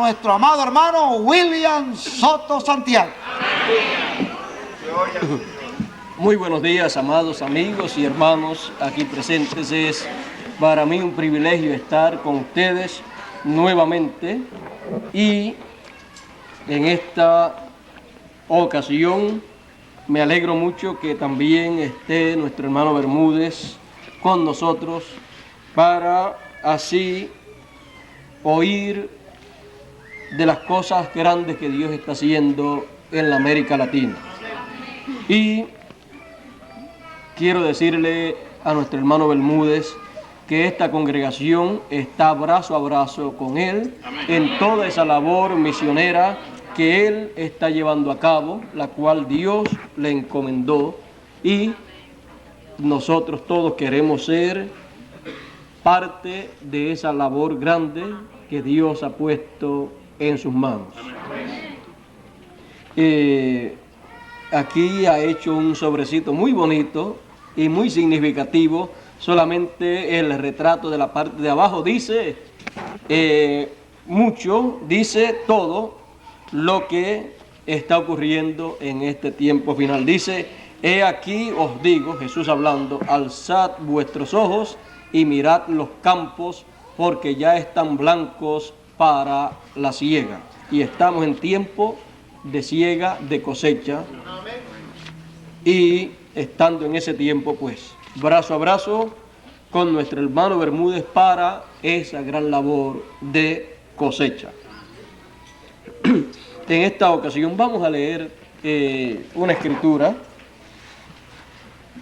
Nuestro amado hermano William Soto Santiago. Muy buenos días, amados amigos y hermanos aquí presentes. Es para mí un privilegio estar con ustedes nuevamente y en esta ocasión me alegro mucho que también esté nuestro hermano Bermúdez con nosotros para así oír de las cosas grandes que Dios está haciendo en la América Latina. Y quiero decirle a nuestro hermano Bermúdez que esta congregación está brazo a brazo con él en toda esa labor misionera que él está llevando a cabo, la cual Dios le encomendó, y nosotros todos queremos ser parte de esa labor grande que Dios ha puesto en sus manos. Aquí ha hecho un sobrecito muy bonito y muy significativo. Solamente el retrato de la parte de abajo dice mucho, dice todo lo que está ocurriendo en este tiempo final. Dice: he aquí os digo, Jesús hablando, alzad vuestros ojos y mirad los campos, porque ya están blancos para la siega. Y estamos en tiempo de siega, de cosecha. Y estando en ese tiempo, pues, brazo a brazo con nuestro hermano Bermúdez para esa gran labor de cosecha. En esta ocasión vamos a leer una escritura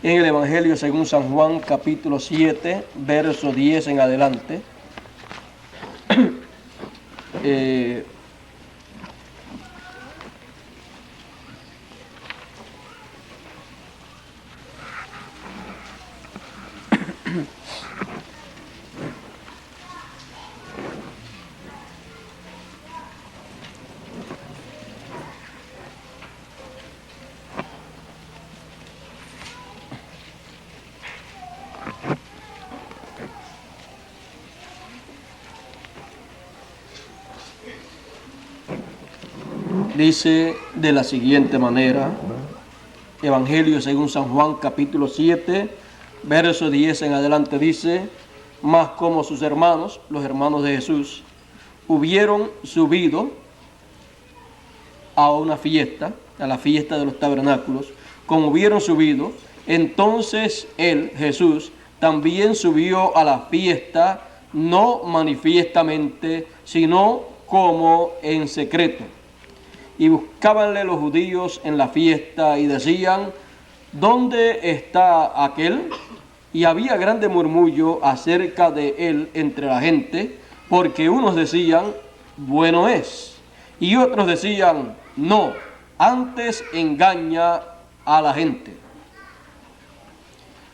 en el Evangelio según San Juan, capítulo 7, verso 10 en adelante. Dice de la siguiente manera, Evangelio según San Juan, capítulo 7, verso 10 en adelante, dice: mas como sus hermanos, los hermanos de Jesús, hubieron subido a una fiesta, a la fiesta de los tabernáculos, como hubieron subido, entonces él, Jesús, también subió a la fiesta, no manifiestamente, sino como en secreto. Y buscábanle los judíos en la fiesta y decían: ¿dónde está aquel? Y había grande murmullo acerca de él entre la gente, porque unos decían: bueno es, y otros decían: no, antes engaña a la gente.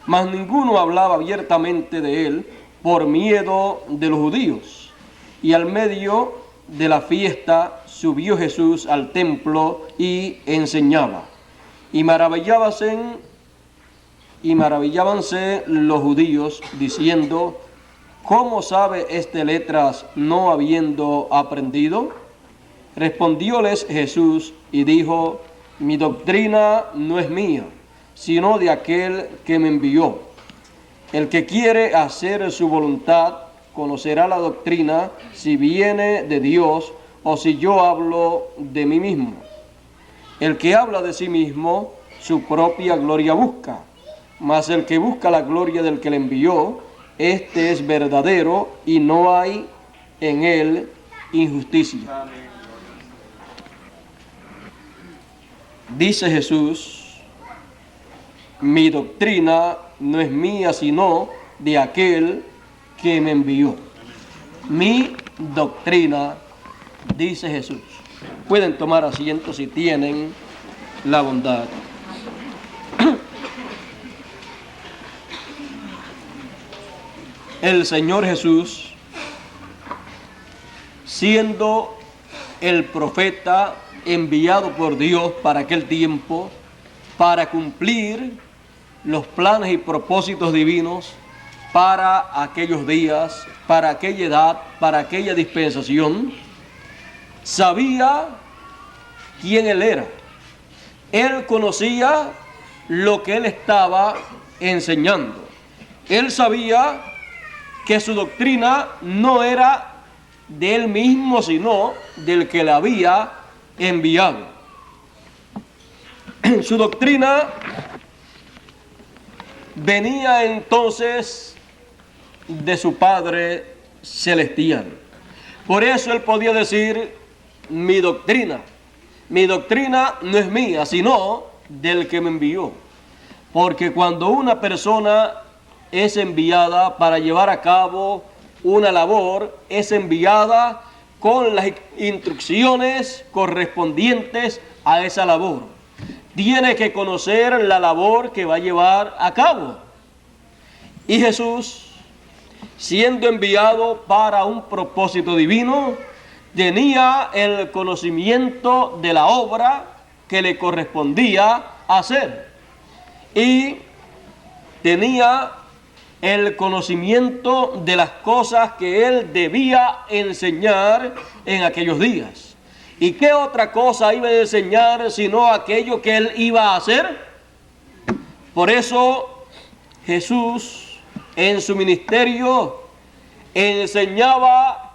Mas ninguno hablaba abiertamente de él por miedo de los judíos. Y al medio de la fiesta subió Jesús al templo y enseñaba. Y maravillábanse los judíos diciendo: ¿cómo sabe este letras no habiendo aprendido? Respondióles Jesús y dijo: mi doctrina no es mía, sino de aquel que me envió. El que quiere hacer su voluntad conocerá la doctrina, si viene de Dios o si yo hablo de mí mismo. El que habla de sí mismo, su propia gloria busca, mas el que busca la gloria del que le envió, este es verdadero y no hay en él injusticia. Dice Jesús: mi doctrina no es mía, sino de aquel que me envió. Mi doctrina, dice Jesús. Pueden tomar asiento si tienen la bondad. El Señor Jesús, siendo el profeta enviado por Dios para aquel tiempo, para cumplir los planes y propósitos divinos para aquellos días, para aquella edad, para aquella dispensación, sabía quién él era. Él conocía lo que él estaba enseñando. Él sabía que su doctrina no era de él mismo, sino del que le había enviado. Su doctrina venía entonces de su Padre Celestial. Por eso él podía decir: mi doctrina no es mía, sino del que me envió. Porque cuando una persona es enviada para llevar a cabo una labor, es enviada con las instrucciones correspondientes a esa labor. Tiene que conocer la labor que va a llevar a cabo. Y Jesús, siendo enviado para un propósito divino, tenía el conocimiento de la obra que le correspondía hacer. Y tenía el conocimiento de las cosas que él debía enseñar en aquellos días. ¿Y qué otra cosa iba a enseñar sino aquello que él iba a hacer? Por eso Jesús en su ministerio enseñaba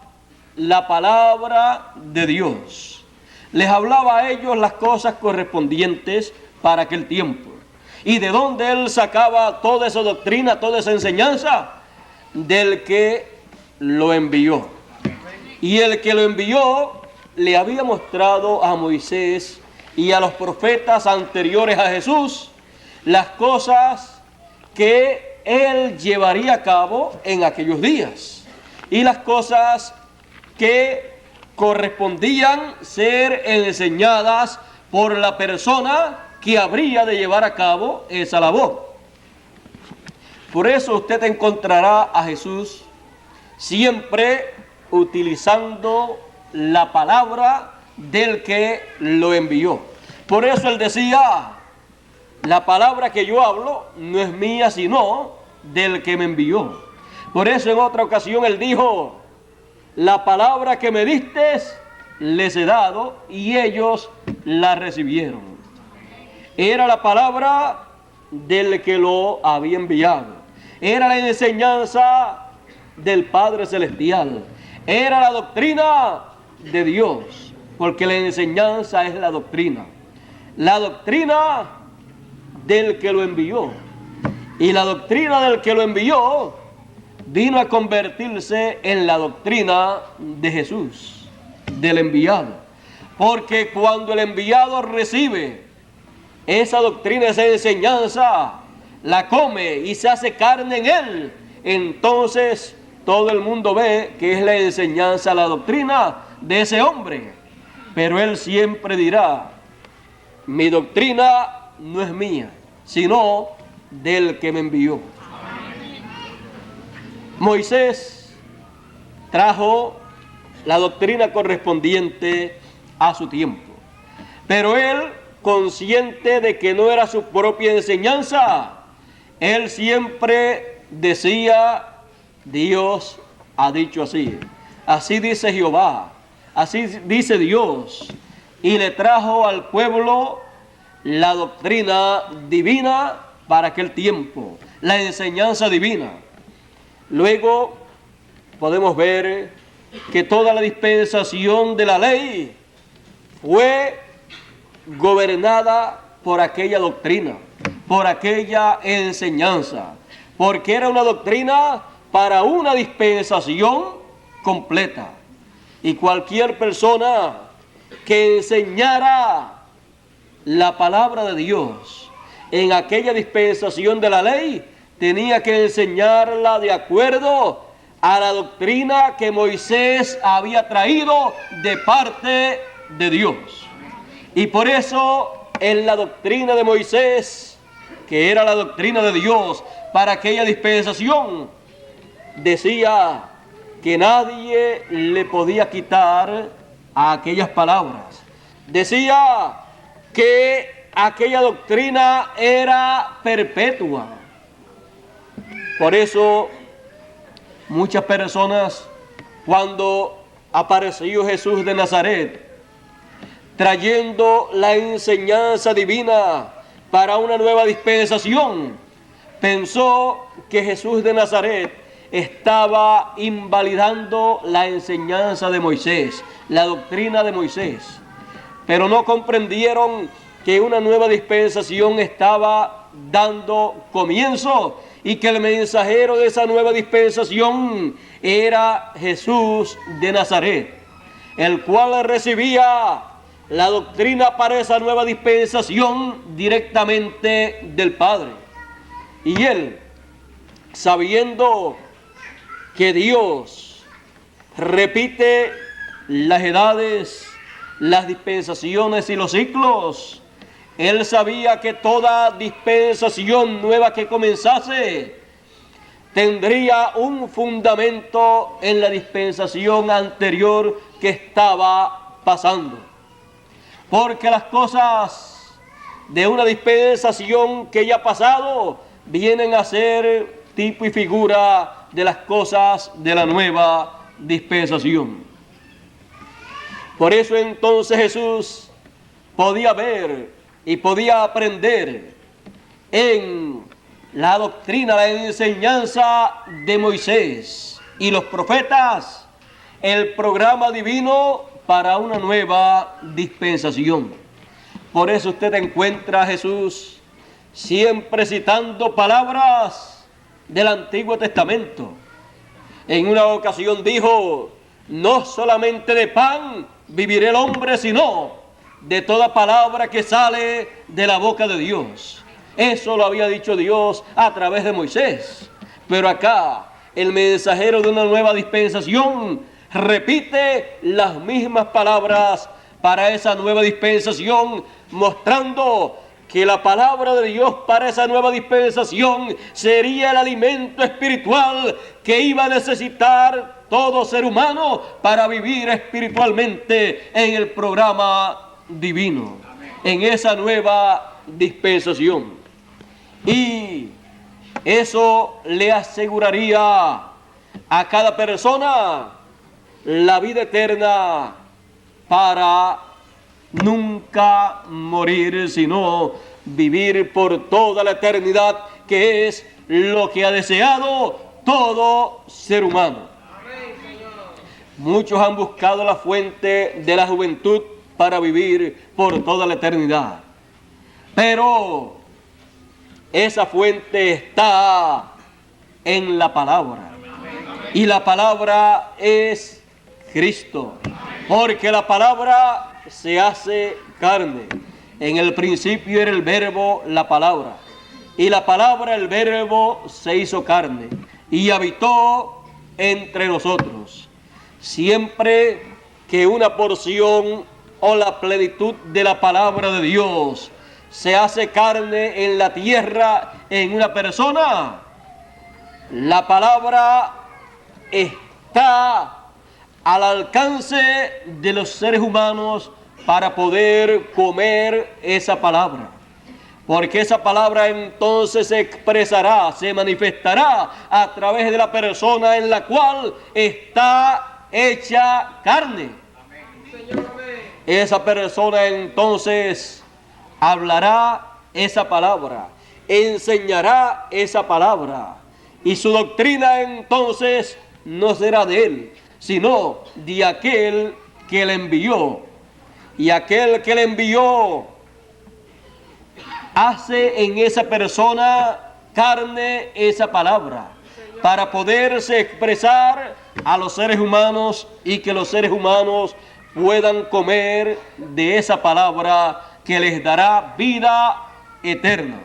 la palabra de Dios. Les hablaba a ellos las cosas correspondientes para aquel tiempo. ¿Y de dónde él sacaba toda esa doctrina, toda esa enseñanza? Del que lo envió. Y el que lo envió le había mostrado a Moisés y a los profetas anteriores a Jesús las cosas que él llevaría a cabo en aquellos días y las cosas que correspondían ser enseñadas por la persona que habría de llevar a cabo esa labor. Por eso usted encontrará a Jesús siempre utilizando la palabra del que lo envió. Por eso él decía: la palabra que yo hablo no es mía, sino del que me envió. Por eso en otra ocasión él dijo: la palabra que me diste les he dado, y ellos la recibieron. Era la palabra del que lo había enviado. Era la enseñanza del Padre Celestial. Era la doctrina de Dios, porque la enseñanza es la doctrina. La doctrina del que lo envió. Y la doctrina del que lo envió vino a convertirse en la doctrina de Jesús, del enviado. Porque cuando el enviado recibe esa doctrina, esa enseñanza, la come y se hace carne en él, entonces todo el mundo ve que es la enseñanza, la doctrina de ese hombre. Pero él siempre dirá: mi doctrina no es mía, sino del que me envió. Moisés trajo la doctrina correspondiente a su tiempo, pero él, consciente de que no era su propia enseñanza, él siempre decía: Dios ha dicho así, así dice Jehová, así dice Dios, y le trajo al pueblo la doctrina divina para aquel tiempo, la enseñanza divina. Luego podemos ver que toda la dispensación de la ley fue gobernada por aquella doctrina, por aquella enseñanza, porque era una doctrina para una dispensación completa. Y cualquier persona que enseñara la palabra de Dios en aquella dispensación de la ley, tenía que enseñarla de acuerdo a la doctrina que Moisés había traído de parte de Dios. Y por eso en la doctrina de Moisés, que era la doctrina de Dios para aquella dispensación, decía que nadie le podía quitar a aquellas palabras. Decía que aquella doctrina era perpetua. Por eso muchas personas, cuando apareció Jesús de Nazaret, trayendo la enseñanza divina para una nueva dispensación. Pensó que Jesús de Nazaret estaba invalidando la enseñanza de Moisés, la doctrina de Moisés, pero no comprendieron que una nueva dispensación estaba dando comienzo y que el mensajero de esa nueva dispensación era Jesús de Nazaret, el cual recibía la doctrina para esa nueva dispensación directamente del Padre. Y él, sabiendo que Dios repite las edades, las dispensaciones y los ciclos, él sabía que toda dispensación nueva que comenzase tendría un fundamento en la dispensación anterior que estaba pasando. Porque las cosas de una dispensación que ya ha pasado vienen a ser tipo y figura de las cosas de la nueva dispensación. Por eso entonces Jesús podía ver y podía aprender en la doctrina, la enseñanza de Moisés y los profetas, el programa divino para una nueva dispensación. Por eso usted encuentra a Jesús siempre citando palabras del Antiguo Testamento. En una ocasión dijo: no solamente de pan vivirá el hombre, sino de toda palabra que sale de la boca de Dios. Eso lo había dicho Dios a través de Moisés. Pero acá el mensajero de una nueva dispensación repite las mismas palabras para esa nueva dispensación, mostrando que la palabra de Dios para esa nueva dispensación sería el alimento espiritual que iba a necesitar todo ser humano para vivir espiritualmente en el programa divino, en esa nueva dispensación. Y eso le aseguraría a cada persona la vida eterna para nunca morir, sino vivir por toda la eternidad, que es lo que ha deseado todo ser humano. Muchos han buscado la fuente de la juventud para vivir por toda la eternidad, pero esa fuente está en la palabra, y la palabra es Cristo, porque la palabra se hace carne. En el principio era el verbo, la palabra, y la palabra, el verbo, se hizo carne y habitó entre nosotros. Siempre que una porción o la plenitud de la palabra de Dios se hace carne en la tierra, en una persona, la palabra está al alcance de los seres humanos para poder comer esa palabra. Porque esa palabra entonces se expresará, se manifestará a través de la persona en la cual está hecha carne. Esa persona entonces hablará esa palabra, enseñará esa palabra, y su doctrina entonces no será de él, sino de aquel que le envió. Y aquel que le envió hace en esa persona carne esa palabra, para poderse expresar a los seres humanos y que los seres humanos puedan comer de esa palabra que les dará vida eterna.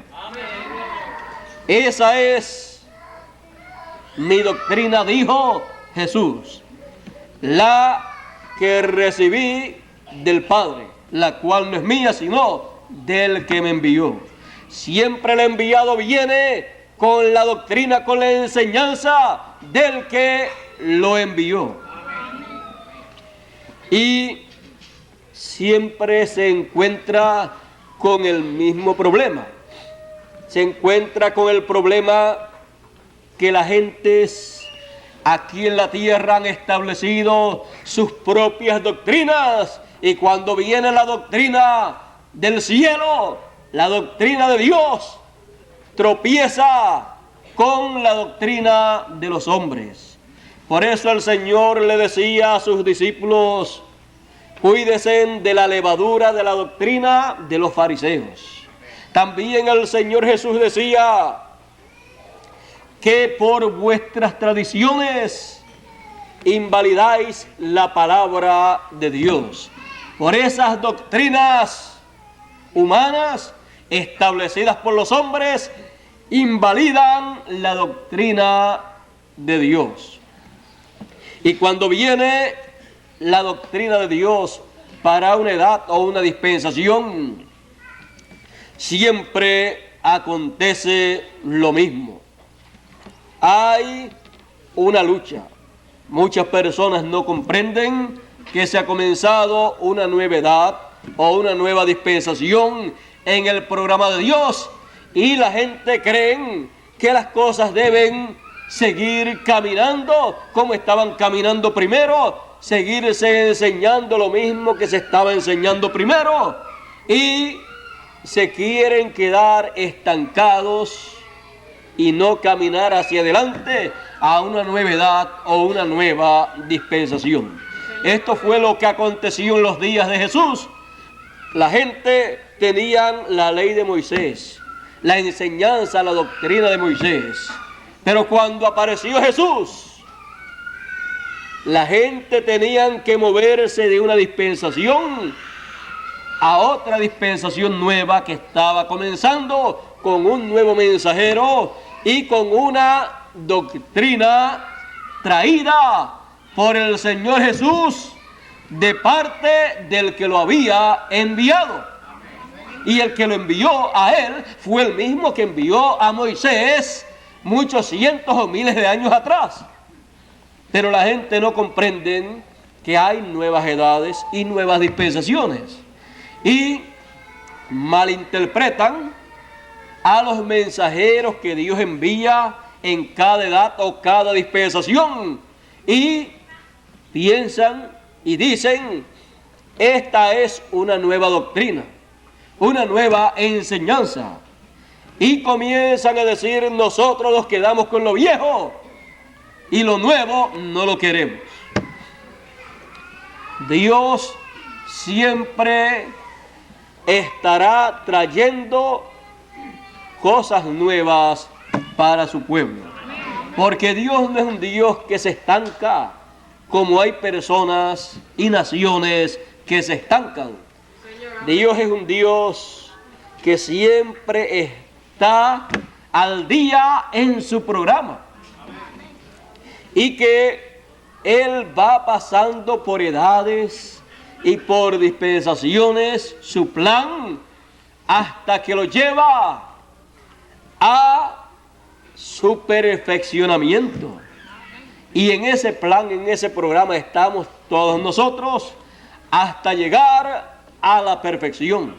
Esa es mi doctrina, dijo Jesús, la que recibí del Padre, la cual no es mía, sino del que me envió. Siempre el enviado viene con la doctrina, con la enseñanza del que lo envió. Y siempre se encuentra con el mismo problema. Se encuentra con el problema que las gentes aquí en la tierra han establecido sus propias doctrinas, y cuando viene la doctrina del cielo, la doctrina de Dios, tropieza con la doctrina de los hombres. Por eso el Señor le decía a sus discípulos: cuídense de la levadura de la doctrina de los fariseos. También el Señor Jesús decía que por vuestras tradiciones invalidáis la palabra de Dios. Por esas doctrinas humanas establecidas por los hombres, invalidan la doctrina de Dios. Y cuando viene la doctrina de Dios para una edad o una dispensación, siempre acontece lo mismo. Hay una lucha. Muchas personas no comprenden que se ha comenzado una nueva edad o una nueva dispensación en el programa de Dios, y la gente cree que las cosas deben seguir caminando como estaban caminando primero, seguirse enseñando lo mismo que se estaba enseñando primero, y se quieren quedar estancados y no caminar hacia adelante a una nueva edad o una nueva dispensación. Esto fue lo que aconteció en los días de Jesús. La gente tenía la ley de Moisés, la enseñanza, la doctrina de Moisés. Pero cuando apareció Jesús, la gente tenía que moverse de una dispensación a otra dispensación nueva que estaba comenzando, con un nuevo mensajero y con una doctrina traída por el Señor Jesús de parte del que lo había enviado. Y el que lo envió a él fue el mismo que envió a Moisés muchos cientos o miles de años atrás. Pero la gente no comprende que hay nuevas edades y nuevas dispensaciones, y malinterpretan a los mensajeros que Dios envía en cada edad o cada dispensación, y piensan y dicen: esta es una nueva doctrina, una nueva enseñanza, y comienzan a decir: nosotros nos quedamos con lo viejo y lo nuevo no lo queremos. Dios siempre estará trayendo cosas nuevas para su pueblo, porque Dios no es un Dios que se estanca como hay personas y naciones que se estancan. Dios es un Dios que siempre está al día en su programa, y que Él va pasando por edades y por dispensaciones su plan hasta que lo lleva a su perfeccionamiento. Y en ese plan, en ese programa estamos todos nosotros hasta llegar a la perfección.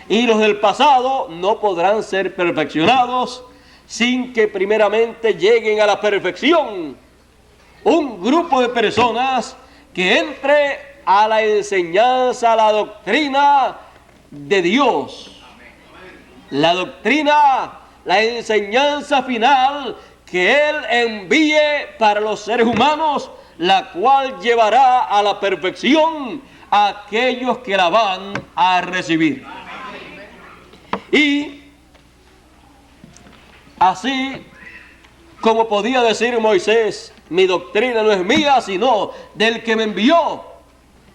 Y los del pasado no podrán ser perfeccionados sin que primeramente lleguen a la perfección un grupo de personas que entre a la enseñanza, a la doctrina de Dios. La doctrina, la enseñanza final que Él envíe para los seres humanos, la cual llevará a la perfección a aquellos que la van a recibir. Y así como podía decir Moisés: mi doctrina no es mía, sino del que me envió,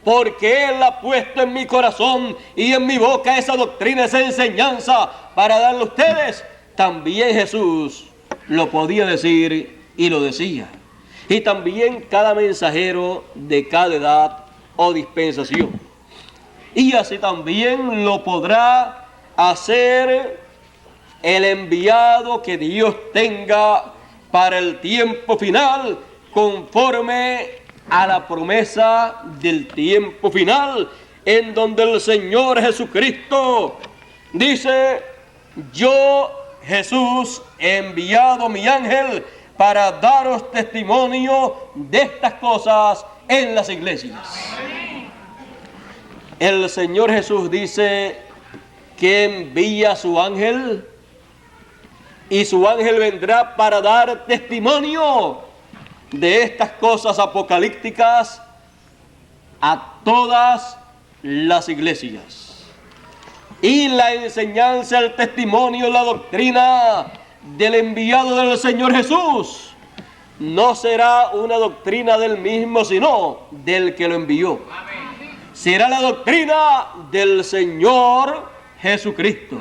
porque Él ha puesto en mi corazón y en mi boca esa doctrina, esa enseñanza para darle a ustedes. También Jesús lo podía decir y lo decía. Y también cada mensajero de cada edad o dispensación. Y así también lo podrá hacer el enviado que Dios tenga para el tiempo final, conforme a la promesa del tiempo final, en donde el Señor Jesucristo dice: yo, Jesús, he enviado mi ángel para daros testimonio de estas cosas en las iglesias. El Señor Jesús dice que envía a su ángel, y su ángel vendrá para dar testimonio de estas cosas apocalípticas a todas las iglesias. Y la enseñanza, el testimonio, la doctrina del enviado del Señor Jesús no será una doctrina del mismo, sino del que lo envió. Será la doctrina del Señor Jesucristo.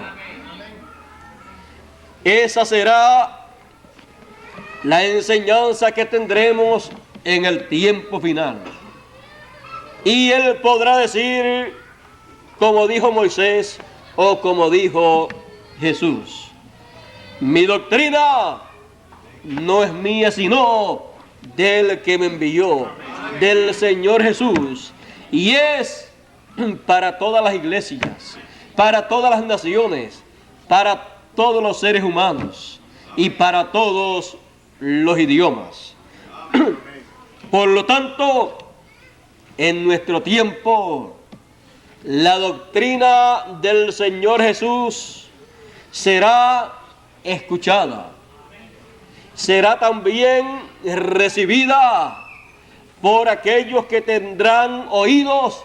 Esa será la enseñanza que tendremos en el tiempo final. Y Él podrá decir, como dijo Moisés o como dijo Jesús: mi doctrina no es mía, sino del que me envió, del Señor Jesús. Y es para todas las iglesias, para todas las naciones, para todos los seres humanos y para todos los idiomas. Por lo tanto, en nuestro tiempo, la doctrina del Señor Jesús será escuchada, será también recibida por aquellos que tendrán oídos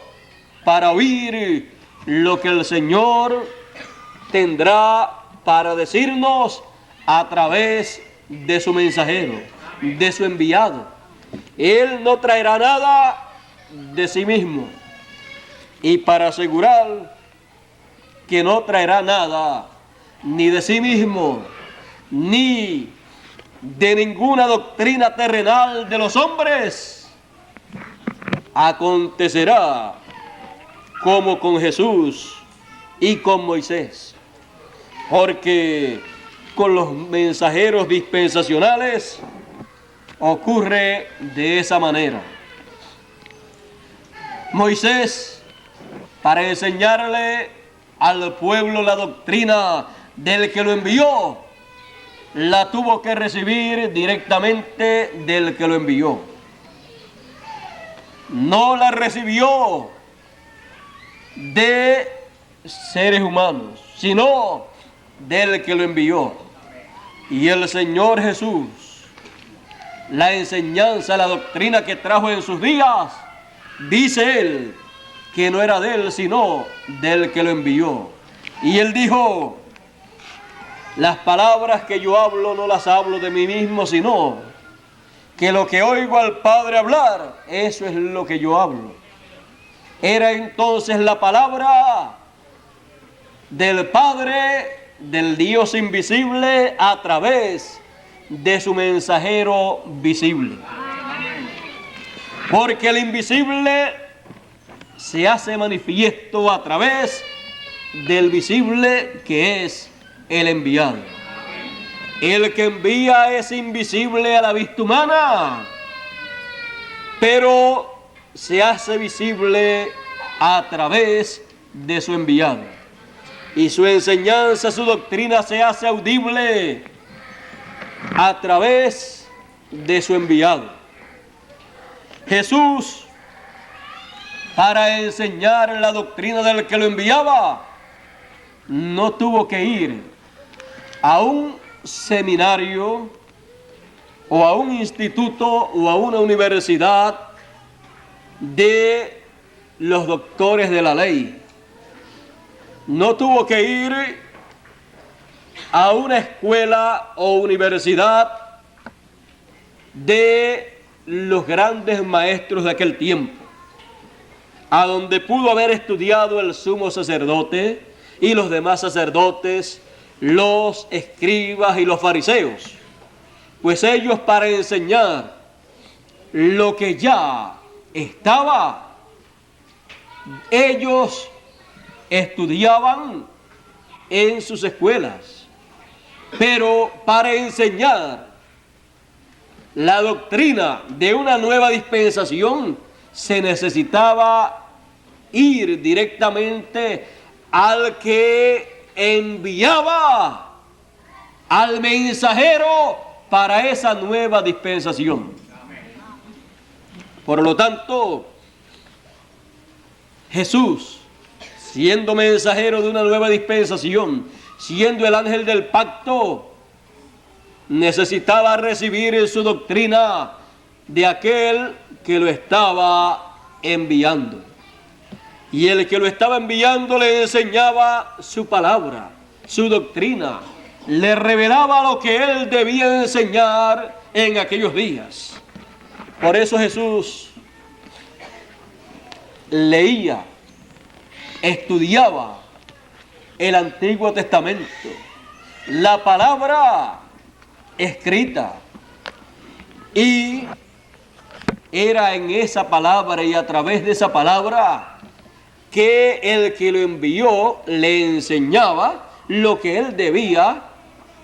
para oír lo que el Señor tendrá para decirnos a través de su mensajero, de su enviado. Él no traerá nada de sí mismo, y para asegurar que no traerá nada ni de sí mismo, ni de ninguna doctrina terrenal de los hombres, acontecerá como con Jesús y con Moisés. Porque con los mensajeros dispensacionales ocurre de esa manera. Moisés, para enseñarle al pueblo la doctrina del que lo envió, la tuvo que recibir directamente del que lo envió. No la recibió de seres humanos, sino del que lo envió. Y el Señor Jesús, la enseñanza, la doctrina que trajo en sus días, dice Él que no era de Él, sino del que lo envió. Y Él dijo: las palabras que yo hablo no las hablo de mí mismo, sino que lo que oigo al Padre hablar, eso es lo que yo hablo. Era entonces la palabra del Padre, del Dios invisible, a través de su mensajero visible. Porque el invisible se hace manifiesto a través del visible, que es el enviado. El que envía es invisible a la vista humana, pero se hace visible a través de su enviado. Y su enseñanza, su doctrina se hace audible a través de su enviado. Jesús, para enseñar la doctrina del que lo enviaba, no tuvo que ir a un seminario o a un instituto o a una universidad de los doctores de la ley. No tuvo que ir a una escuela o universidad de los grandes maestros de aquel tiempo, a donde pudo haber estudiado el sumo sacerdote y los demás sacerdotes, los escribas y los fariseos. Pues ellos, para enseñar lo que ya estaba, ellos estudiaban en sus escuelas. Pero para enseñar la doctrina de una nueva dispensación, se necesitaba ir directamente al que enviaba, al mensajero para esa nueva dispensación. Por lo tanto, Jesús, siendo mensajero de una nueva dispensación, siendo el ángel del pacto, necesitaba recibir su doctrina de aquel que lo estaba enviando. Y el que lo estaba enviando le enseñaba su palabra, su doctrina, le revelaba lo que él debía enseñar en aquellos días. Por eso Jesús leía, estudiaba el Antiguo Testamento, la palabra escrita, y era en esa palabra y a través de esa palabra que el que lo envió le enseñaba lo que él debía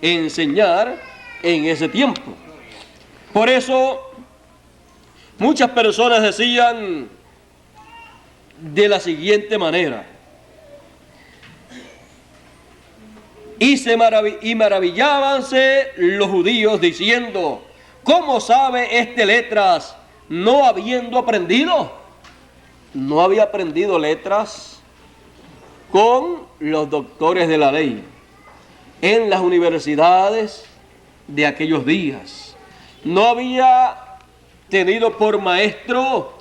enseñar en ese tiempo. Por eso muchas personas decían de la siguiente manera: y maravillábanse los judíos diciendo, ¿cómo sabe este letras no habiendo aprendido? No había aprendido letras con los doctores de la ley en las universidades de aquellos días. No había tenido por maestro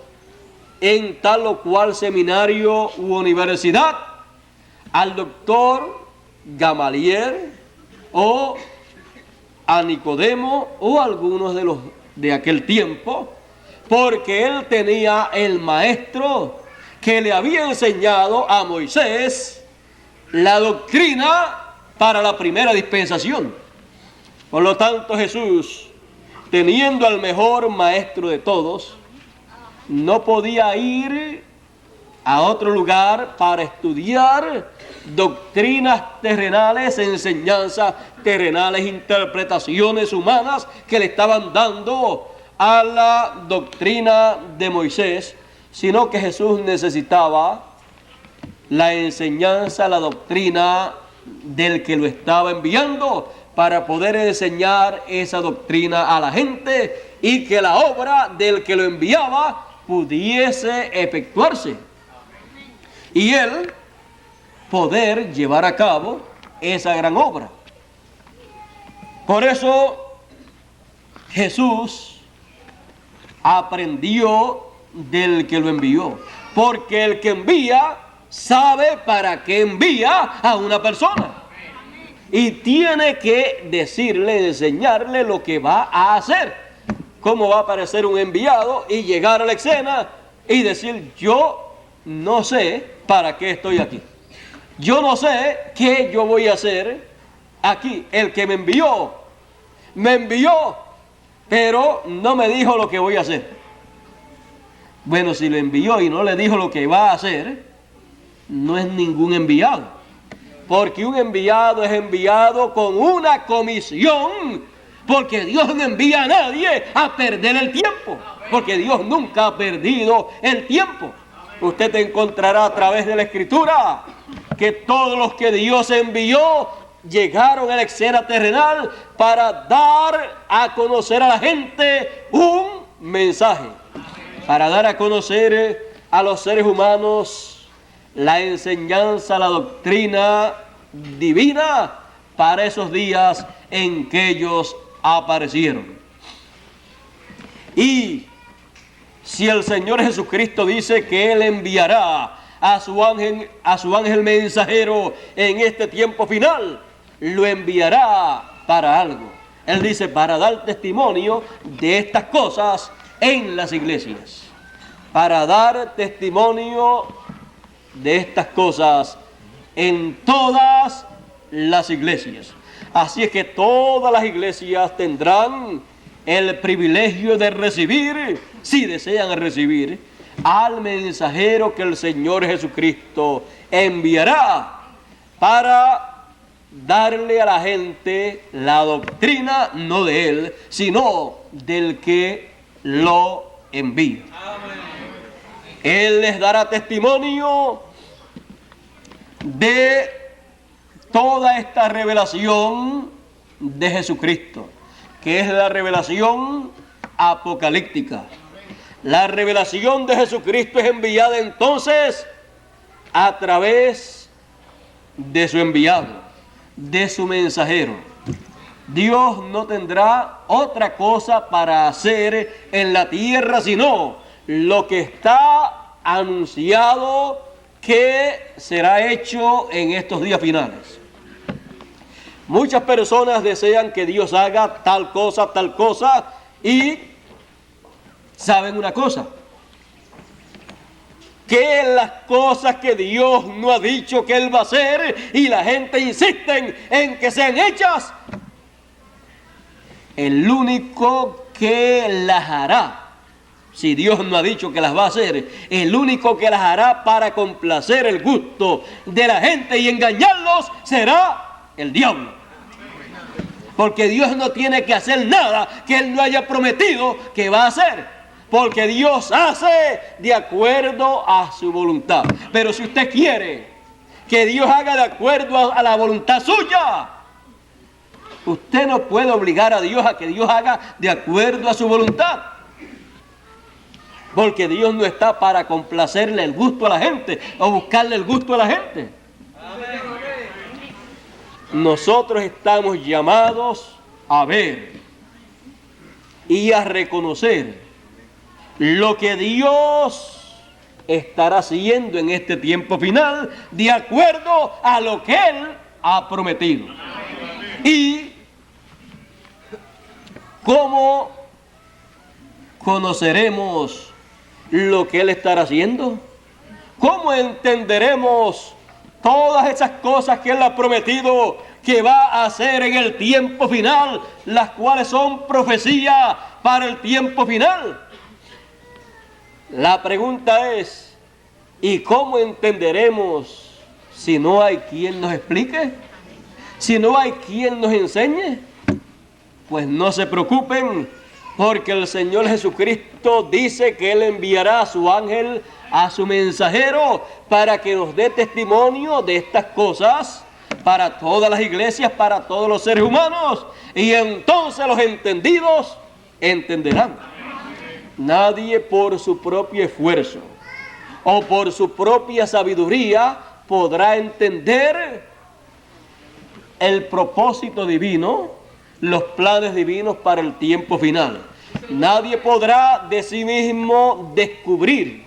en tal o cual seminario u universidad al doctor Gamaliel o a Nicodemo o algunos de los de aquel tiempo, porque él tenía el maestro que le había enseñado a Moisés la doctrina para la primera dispensación. Por lo tanto, Jesús, teniendo al mejor maestro de todos, no podía ir a otro lugar para estudiar doctrinas terrenales, enseñanzas terrenales, interpretaciones humanas que le estaban dando a la doctrina de Moisés, sino que Jesús necesitaba la enseñanza, la doctrina del que lo estaba enviando para poder enseñar esa doctrina a la gente y que la obra del que lo enviaba pudiese efectuarse y él poder llevar a cabo esa gran obra. Por eso Jesús aprendió del que lo envió, porque el que envía sabe para qué envía a una persona y tiene que decirle, enseñarle lo que va a hacer. ¿Cómo va a aparecer un enviado y llegar a la escena y decir, yo no sé para qué estoy aquí? Yo no sé qué yo voy a hacer aquí. El que me envió, pero no me dijo lo que voy a hacer. Bueno, si lo envió y no le dijo lo que va a hacer, no es ningún enviado. Porque un enviado es enviado con una comisión, porque Dios no envía a nadie a perder el tiempo, porque Dios nunca ha perdido el tiempo. Usted encontrará a través de la Escritura que todos los que Dios envió llegaron a la escena terrenal para dar a conocer a la gente un mensaje, para dar a conocer a los seres humanos la enseñanza, la doctrina divina para esos días en que ellos aparecieron. Y si el Señor Jesucristo dice que Él enviará a su ángel mensajero en este tiempo final, lo enviará para algo. Él dice, para dar testimonio de estas cosas en las iglesias. Para dar testimonio de estas cosas en todas las iglesias. Así es que todas las iglesias tendrán el privilegio de recibir, si desean recibir, al mensajero que el Señor Jesucristo enviará para darle a la gente la doctrina, no de Él, sino del que lo envía. Él les dará testimonio de toda esta revelación de Jesucristo, que es la revelación apocalíptica. La revelación de Jesucristo es enviada entonces a través de su enviado, de su mensajero. Dios no tendrá otra cosa para hacer en la tierra sino lo que está anunciado que será hecho en estos días finales. Muchas personas desean que Dios haga tal cosa, y saben una cosa, que las cosas que Dios no ha dicho que Él va a hacer y la gente insiste en que sean hechas, el único que las hará, si Dios no ha dicho que las va a hacer, el único que las hará para complacer el gusto de la gente y engañarlos será el diablo. Porque Dios no tiene que hacer nada que Él no haya prometido que va a hacer. Porque Dios hace de acuerdo a su voluntad. Pero si usted quiere que Dios haga de acuerdo a la voluntad suya, usted no puede obligar a Dios a que Dios haga de acuerdo a su voluntad. Porque Dios no está para complacerle el gusto a la gente o buscarle el gusto a la gente. Nosotros estamos llamados a ver y a reconocer lo que Dios estará haciendo en este tiempo final de acuerdo a lo que Él ha prometido. Y ¿cómo conoceremos lo que Él estará haciendo? ¿Cómo entenderemos todas esas cosas que Él ha prometido que va a hacer en el tiempo final, las cuales son profecía para el tiempo final? La pregunta es, ¿y cómo entenderemos si no hay quien nos explique? Si no hay quien nos enseñe. Pues no se preocupen, porque el Señor Jesucristo dice que Él enviará a su ángel, a su mensajero, para que nos dé testimonio de estas cosas para todas las iglesias, para todos los seres humanos, y entonces los entendidos entenderán. Nadie por su propio esfuerzo o por su propia sabiduría podrá entender el propósito divino, los planes divinos para el tiempo final. Nadie podrá de sí mismo descubrir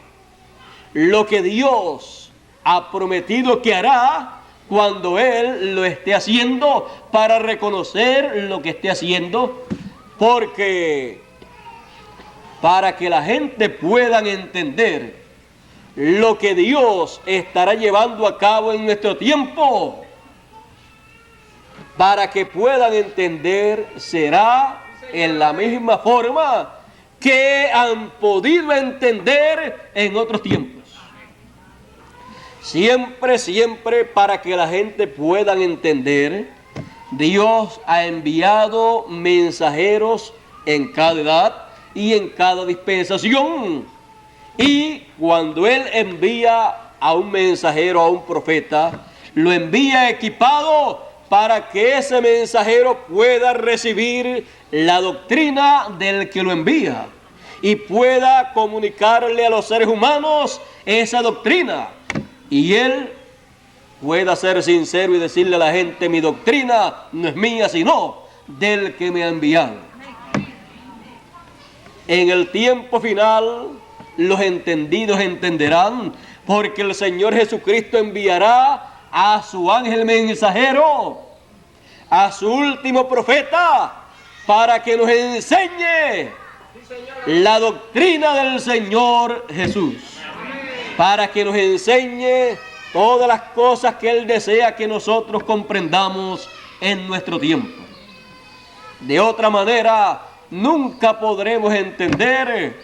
lo que Dios ha prometido que hará cuando Él lo esté haciendo, para reconocer lo que esté haciendo, porque para que la gente pueda entender lo que Dios estará llevando a cabo en nuestro tiempo, para que puedan entender, será en la misma forma que han podido entender en otros tiempos. Siempre para que la gente pueda entender, Dios ha enviado mensajeros en cada edad y en cada dispensación. Y cuando Él envía a un mensajero, a un profeta, lo envía equipado para que ese mensajero pueda recibir la doctrina del que lo envía y pueda comunicarle a los seres humanos esa doctrina. Y él pueda ser sincero y decirle a la gente: mi doctrina no es mía, sino del que me ha enviado. En el tiempo final, los entendidos entenderán, porque el Señor Jesucristo enviará a su ángel mensajero, a su último profeta, para que nos enseñe la doctrina del Señor Jesús, para que nos enseñe todas las cosas que Él desea que nosotros comprendamos en nuestro tiempo. De otra manera, nunca podremos entender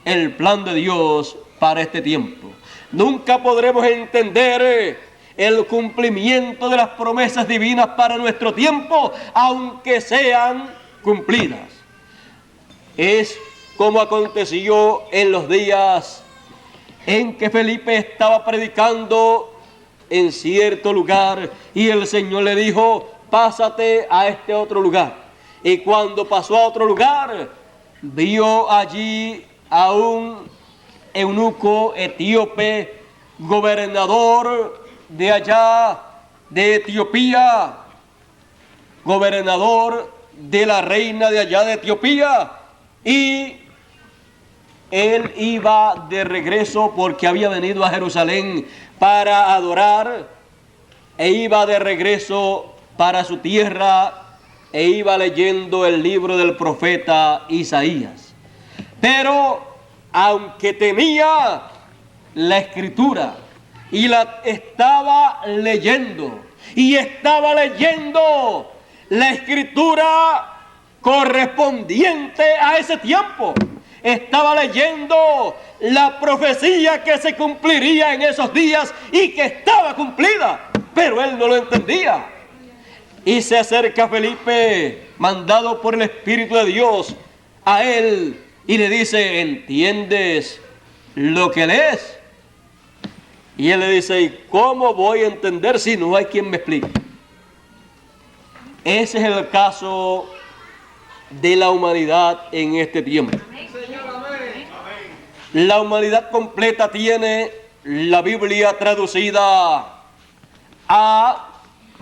el plan de Dios para este tiempo. Nunca podremos entender el cumplimiento de las promesas divinas para nuestro tiempo, aunque sean cumplidas. Es como aconteció en los días en que Felipe estaba predicando en cierto lugar y el Señor le dijo: pásate a este otro lugar. Y cuando pasó a otro lugar, vio allí a un eunuco etíope, gobernador de allá de Etiopía, gobernador de la reina de allá de Etiopía, y él iba de regreso porque había venido a Jerusalén para adorar, e iba de regreso para su tierra, e iba leyendo el libro del profeta Isaías. Pero aunque tenía la escritura y la estaba leyendo, y estaba leyendo la escritura correspondiente a ese tiempo, estaba leyendo la profecía que se cumpliría en esos días y que estaba cumplida, pero él no lo entendía. Y se acerca Felipe, mandado por el Espíritu de Dios, a él y le dice: ¿entiendes lo que lees? Y él le dice: ¿y cómo voy a entender si no hay quien me explique? Ese es el caso de la humanidad en este tiempo. La humanidad completa tiene la Biblia traducida a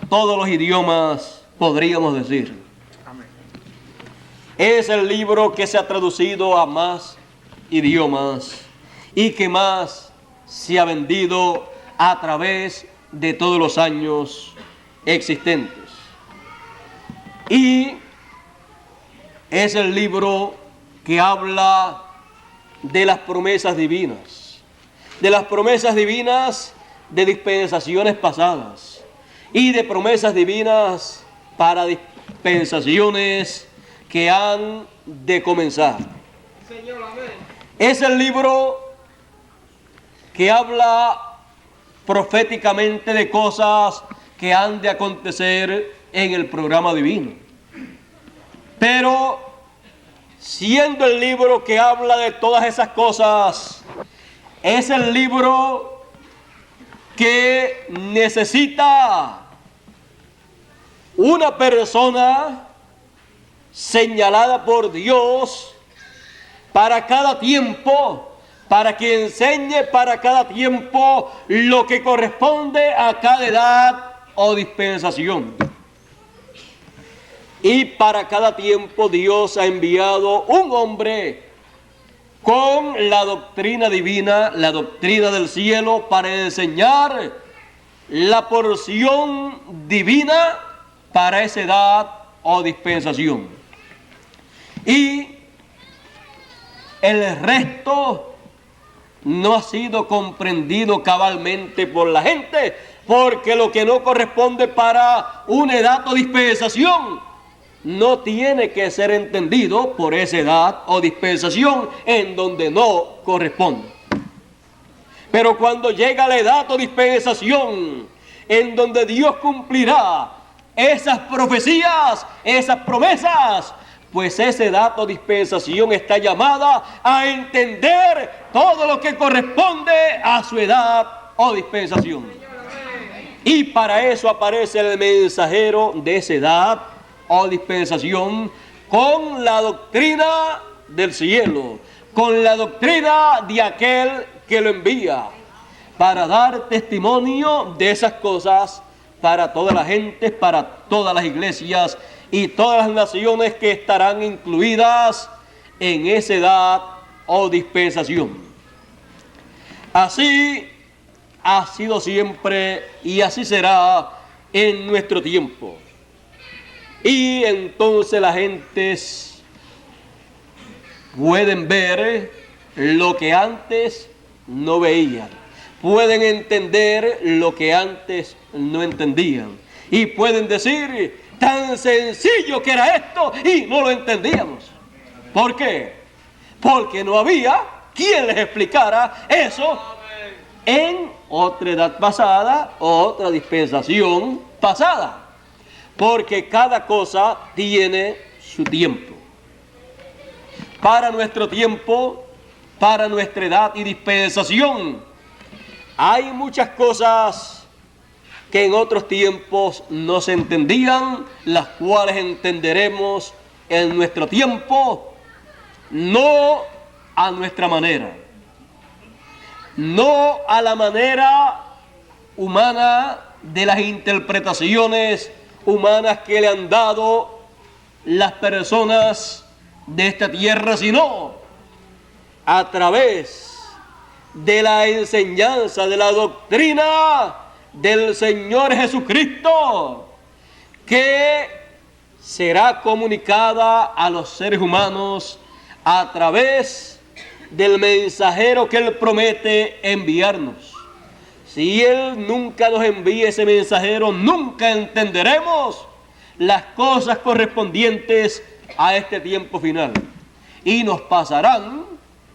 todos los idiomas, podríamos decir. Es el libro que se ha traducido a más idiomas y que más se ha vendido a través de todos los años existentes. Y es el libro que habla de las promesas divinas, de dispensaciones pasadas y de promesas divinas para dispensaciones que han de comenzar. Es el libro que habla proféticamente de cosas que han de acontecer en el programa divino. Pero siendo el libro que habla de todas esas cosas, es el libro que necesita una persona señalada por Dios para cada tiempo, para que enseñe para cada tiempo lo que corresponde a cada edad o dispensación. Y para cada tiempo Dios ha enviado un hombre con la doctrina divina, la doctrina del cielo, para enseñar la porción divina para esa edad o dispensación. Y el resto no ha sido comprendido cabalmente por la gente, porque lo que no corresponde para una edad o dispensación no tiene que ser entendido por esa edad o dispensación en donde no corresponde. Pero cuando llega la edad o dispensación en donde Dios cumplirá esas profecías, esas promesas, pues esa edad o dispensación está llamada a entender todo lo que corresponde a su edad o dispensación. Y para eso aparece el mensajero de esa edad o dispensación con la doctrina del cielo, con la doctrina de aquel que lo envía, para dar testimonio de esas cosas para toda la gente, para todas las iglesias y todas las naciones que estarán incluidas en esa edad o dispensación. Así ha sido siempre y así será en nuestro tiempo. Y entonces las gentes pueden ver lo que antes no veían, pueden entender lo que antes no entendían, y pueden decir: tan sencillo que era esto y no lo entendíamos. ¿Por qué? Porque no había quien les explicara eso en otra edad pasada, otra dispensación pasada. Porque cada cosa tiene su tiempo. Para nuestro tiempo, para nuestra edad y dispensación, hay muchas cosas que en otros tiempos no se entendían, las cuales entenderemos en nuestro tiempo, no a nuestra manera, no a la manera humana de las interpretaciones humanas que le han dado las personas de esta tierra, sino a través de la enseñanza, de la doctrina del Señor Jesucristo, que será comunicada a los seres humanos a través del mensajero que Él promete enviarnos. Si Él nunca nos envía ese mensajero, nunca entenderemos las cosas correspondientes a este tiempo final. Y nos pasarán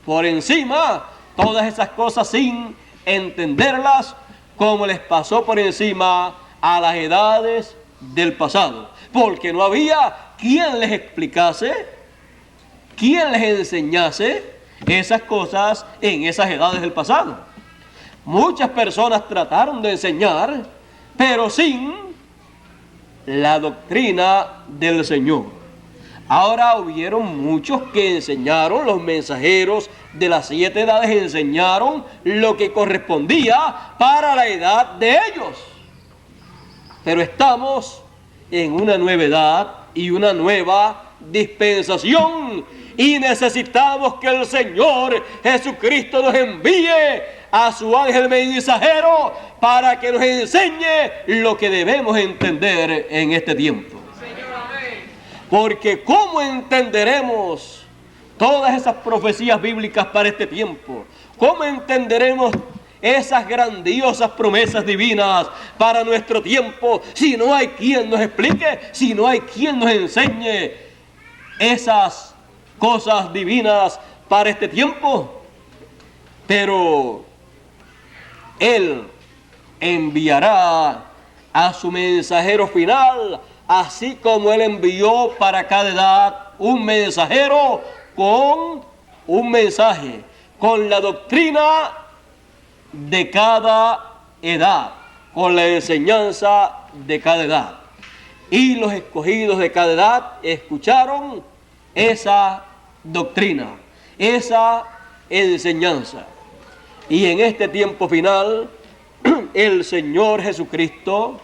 por encima todas esas cosas sin entenderlas, como les pasó por encima a las edades del pasado. Porque no había quien les explicase, quien les enseñase esas cosas en esas edades del pasado. Muchas personas trataron de enseñar, pero sin la doctrina del Señor. Ahora hubieron muchos que enseñaron, los mensajeros de las 7 edades enseñaron lo que correspondía para la edad de ellos. Pero estamos en una nueva edad y una nueva dispensación, y necesitamos que el Señor Jesucristo nos envíe a su ángel mensajero para que nos enseñe lo que debemos entender en este tiempo. Porque ¿cómo entenderemos todas esas profecías bíblicas para este tiempo? ¿Cómo entenderemos esas grandiosas promesas divinas para nuestro tiempo si no hay quien nos explique, si no hay quien nos enseñe esas cosas divinas para este tiempo? Pero Él enviará a su mensajero final, así como Él envió para cada edad un mensajero con un mensaje, con la doctrina de cada edad, con la enseñanza de cada edad. Y los escogidos de cada edad escucharon esa doctrina, esa enseñanza. Y en este tiempo final, el Señor Jesucristo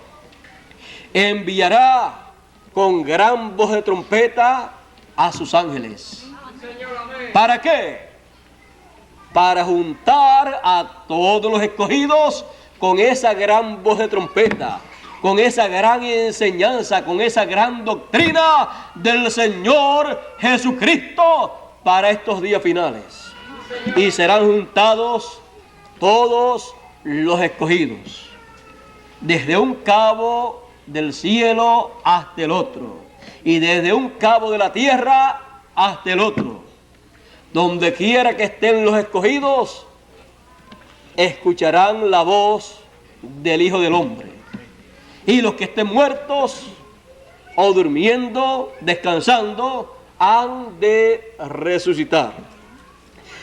enviará con gran voz de trompeta a sus ángeles. ¿Para qué? Para juntar a todos los escogidos con esa gran voz de trompeta, con esa gran enseñanza, con esa gran doctrina del Señor Jesucristo para estos días finales. Y serán juntados todos los escogidos, desde un cabo del cielo hasta el otro, y desde un cabo de la tierra hasta el otro. Donde quiera que estén los escogidos, escucharán la voz del Hijo del Hombre. Y los que estén muertos o durmiendo, descansando, han de resucitar.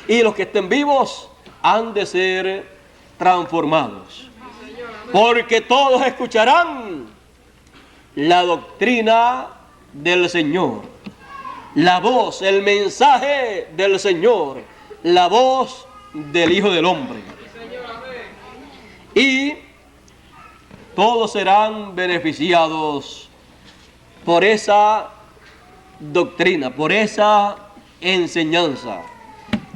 Y los que estén vivos han de ser transformados. Porque todos escucharán la doctrina del Señor, la voz, el mensaje del Señor, la voz del Hijo del Hombre. Y todos serán beneficiados por esa doctrina, por esa enseñanza.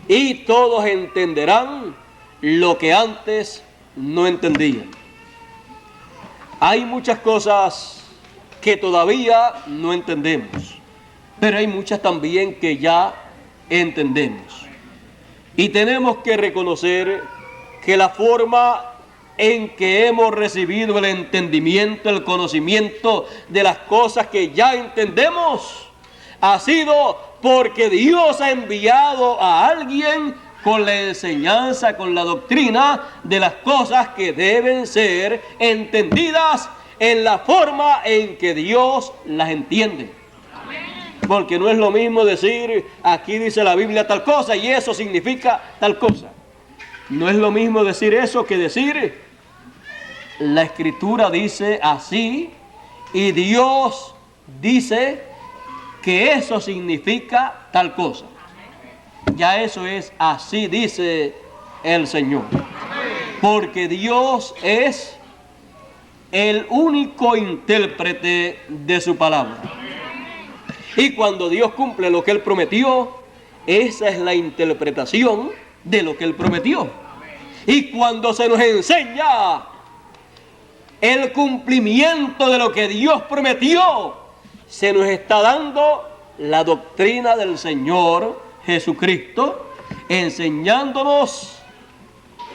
Y todos entenderán lo que antes no entendían. Hay muchas cosas que todavía no entendemos, pero hay muchas también que ya entendemos. Y tenemos que reconocer que la forma en que hemos recibido el entendimiento, el conocimiento de las cosas que ya entendemos, ha sido porque Dios ha enviado a alguien con la enseñanza, con la doctrina de las cosas que deben ser entendidas en la forma en que Dios las entiende. Porque no es lo mismo decir, aquí dice la Biblia tal cosa y eso significa tal cosa. No es lo mismo decir eso que decir, la Escritura dice así y Dios dice que eso significa tal cosa. Ya eso es así, dice el Señor. Porque Dios es el único intérprete de su palabra. Y cuando Dios cumple lo que Él prometió, esa es la interpretación de lo que Él prometió. Y cuando se nos enseña el cumplimiento de lo que Dios prometió, se nos está dando la doctrina del Señor Jesucristo, enseñándonos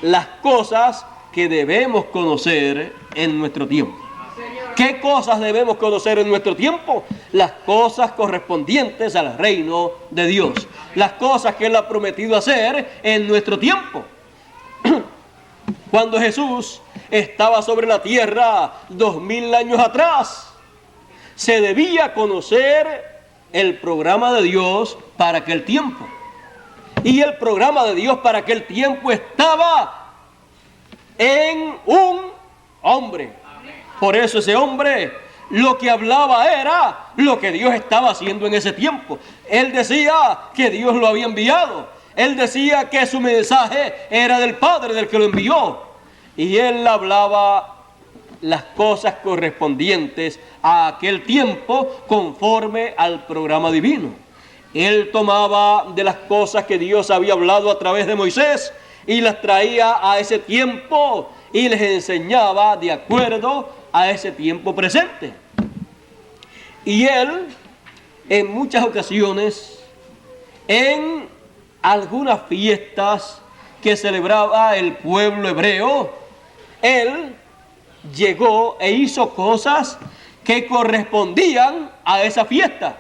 las cosas que debemos conocer en nuestro tiempo. ¿Qué cosas debemos conocer en nuestro tiempo? Las cosas correspondientes al reino de Dios. Las cosas que Él ha prometido hacer en nuestro tiempo. Cuando Jesús estaba sobre la tierra 2000 años atrás, se debía conocer el programa de Dios para aquel tiempo. Y el programa de Dios para aquel tiempo estaba en un hombre. Por eso ese hombre lo que hablaba era lo que Dios estaba haciendo en ese tiempo. Él decía que Dios lo había enviado. Él decía que su mensaje era del Padre, del que lo envió. Y él hablaba las cosas correspondientes a aquel tiempo conforme al programa divino. Él tomaba de las cosas que Dios había hablado a través de Moisés y las traía a ese tiempo y les enseñaba de acuerdo a ese tiempo presente. Y él, en muchas ocasiones, en algunas fiestas que celebraba el pueblo hebreo, él llegó e hizo cosas que correspondían a esa fiesta.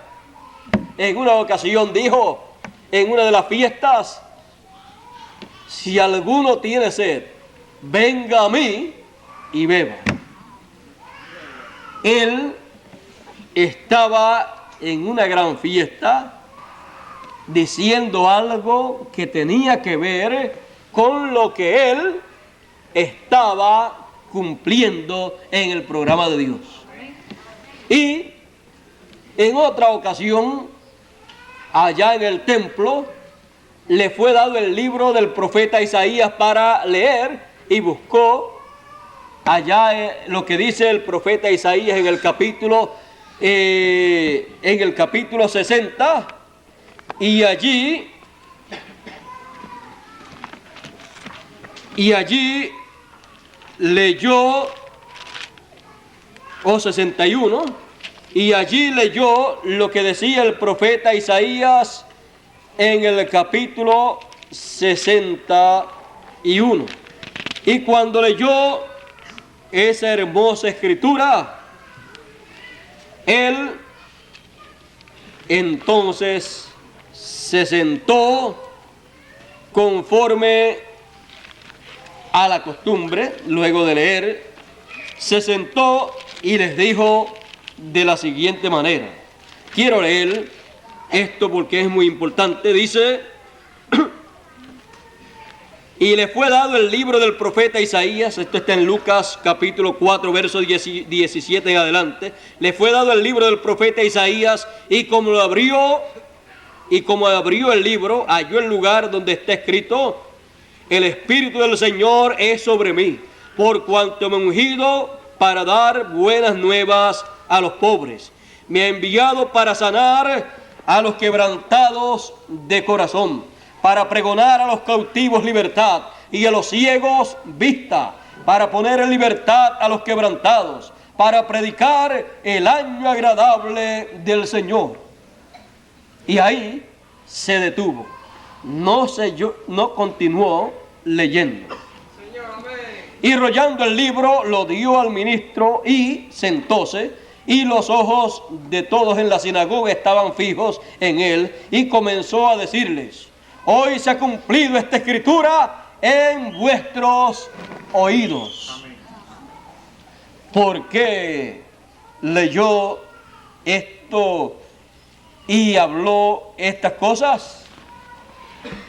En una ocasión dijo, en una de las fiestas, si alguno tiene sed, venga a mí y beba. Él estaba en una gran fiesta diciendo algo que tenía que ver con lo que él estaba cumpliendo en el programa de Dios. Y en otra ocasión, allá en el templo, le fue dado el libro del profeta Isaías para leer y buscó allá lo que dice el profeta Isaías en el capítulo 60, y allí leyó, 61, y allí leyó lo que decía el profeta Isaías en el capítulo 61. Y cuando leyó esa hermosa escritura, él entonces se sentó conforme a la costumbre. Luego de leer, se sentó y les dijo de la siguiente manera. Quiero leer esto porque es muy importante. Dice: y le fue dado el libro del profeta Isaías. Esto está en Lucas capítulo 4, verso 17 en adelante. Le fue dado el libro del profeta Isaías, y como abrió el libro, halló el lugar donde está escrito: el Espíritu del Señor es sobre mí, por cuanto me ha ungido para dar buenas nuevas a los pobres. Me ha enviado para sanar a los quebrantados de corazón, para pregonar a los cautivos libertad y a los ciegos vista, para poner en libertad a los quebrantados, para predicar el año agradable del Señor. Y ahí se detuvo. No continuó leyendo. Y rollando el libro lo dio al ministro y sentóse, y los ojos de todos en la sinagoga estaban fijos en él, y comenzó a decirles: hoy se ha cumplido esta escritura en vuestros oídos. ¿Por qué leyó esto y habló estas cosas?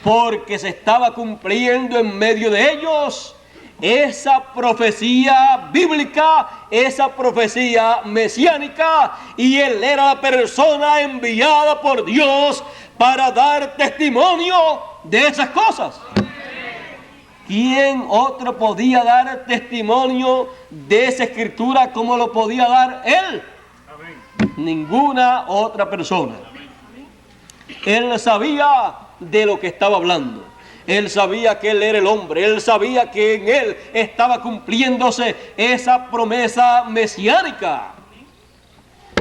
Porque se estaba cumpliendo en medio de ellos esa profecía bíblica, esa profecía mesiánica, y él era la persona enviada por Dios para dar testimonio de esas cosas. ¿Quién otro podía dar testimonio de esa escritura como lo podía dar él? Ninguna otra persona. Él sabía de lo que estaba hablando. Él sabía que él era el hombre. Él sabía que en él estaba cumpliéndose esa promesa mesiánica.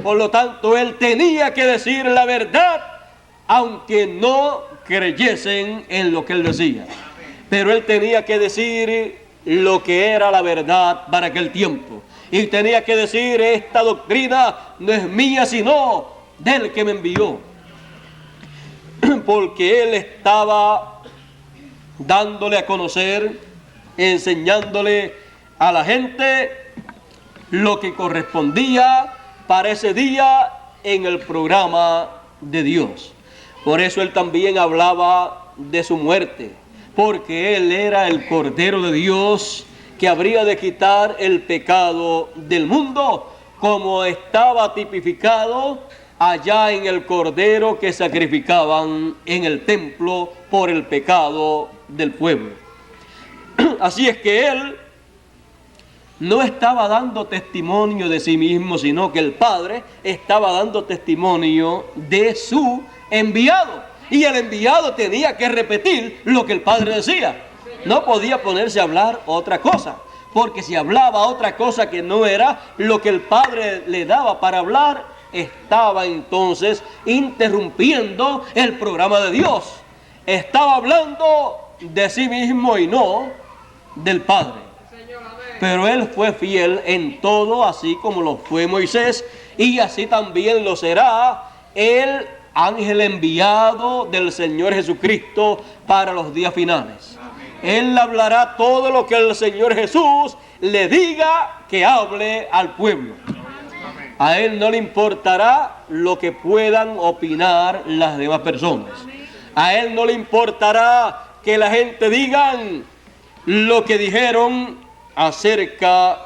Por lo tanto, él tenía que decir la verdad, aunque no creyesen en lo que él decía. Pero él tenía que decir lo que era la verdad para aquel tiempo. Y tenía que decir: esta doctrina no es mía, sino del que me envió. Porque él estaba dándole a conocer, enseñándole a la gente lo que correspondía para ese día en el programa de Dios. Por eso él también hablaba de su muerte, porque él era el Cordero de Dios que habría de quitar el pecado del mundo, como estaba tipificado allá en el Cordero que sacrificaban en el templo por el pecado del pueblo. Así es que él no estaba dando testimonio de sí mismo, sino que el Padre estaba dando testimonio de su enviado. Y el enviado tenía que repetir lo que el Padre decía. No podía ponerse a hablar otra cosa, porque si hablaba otra cosa que no era lo que el Padre le daba para hablar, estaba entonces interrumpiendo el programa de Dios. Estaba hablando de sí mismo y no del Padre. Pero él fue fiel en todo, así como lo fue Moisés, y así también lo será el ángel enviado del Señor Jesucristo para los días finales. Él hablará todo lo que el Señor Jesús le diga que hable al pueblo. A él no le importará lo que puedan opinar las demás personas. A él no le importará que la gente digan lo que dijeron acerca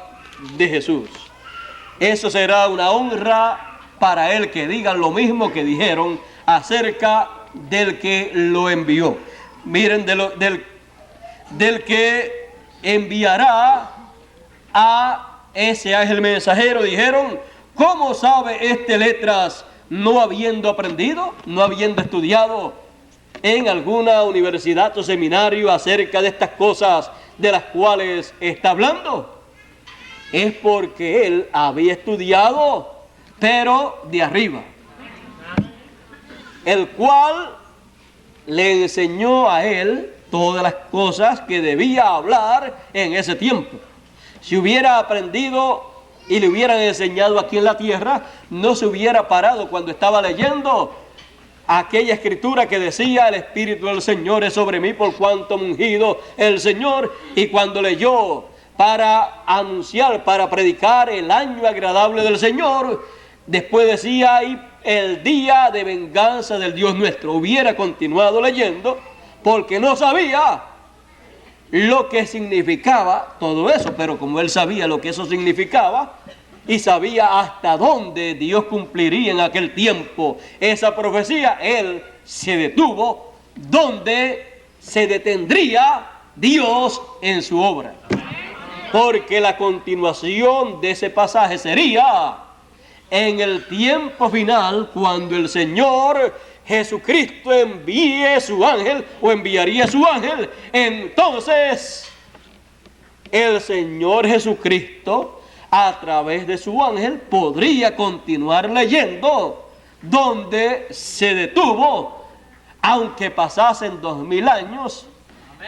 de Jesús. Eso será una honra para él, que digan lo mismo que dijeron acerca del que lo envió. Miren, del que enviará a ese ángel mensajero, dijeron: ¿cómo sabe este letras, no habiendo aprendido, no habiendo estudiado en alguna universidad o seminario acerca de estas cosas de las cuales está hablando? Es porque él había estudiado, pero de arriba, el cual le enseñó a él todas las cosas que debía hablar en ese tiempo. Si hubiera aprendido y le hubieran enseñado aquí en la tierra, no se hubiera parado cuando estaba leyendo aquella escritura que decía: el Espíritu del Señor es sobre mí, por cuanto me ha ungido el Señor. Y cuando leyó para anunciar, para predicar el año agradable del Señor, después decía: y el día de venganza del Dios nuestro. Hubiera continuado leyendo, porque no sabía lo que significaba todo eso, pero como él sabía lo que eso significaba y sabía hasta dónde Dios cumpliría en aquel tiempo esa profecía, él se detuvo donde se detendría Dios en su obra. Porque la continuación de ese pasaje sería en el tiempo final, cuando el Señor Jesucristo envíe su ángel, o enviaría su ángel. Entonces el Señor Jesucristo, a través de su ángel, podría continuar leyendo donde se detuvo, aunque pasasen 2000 años.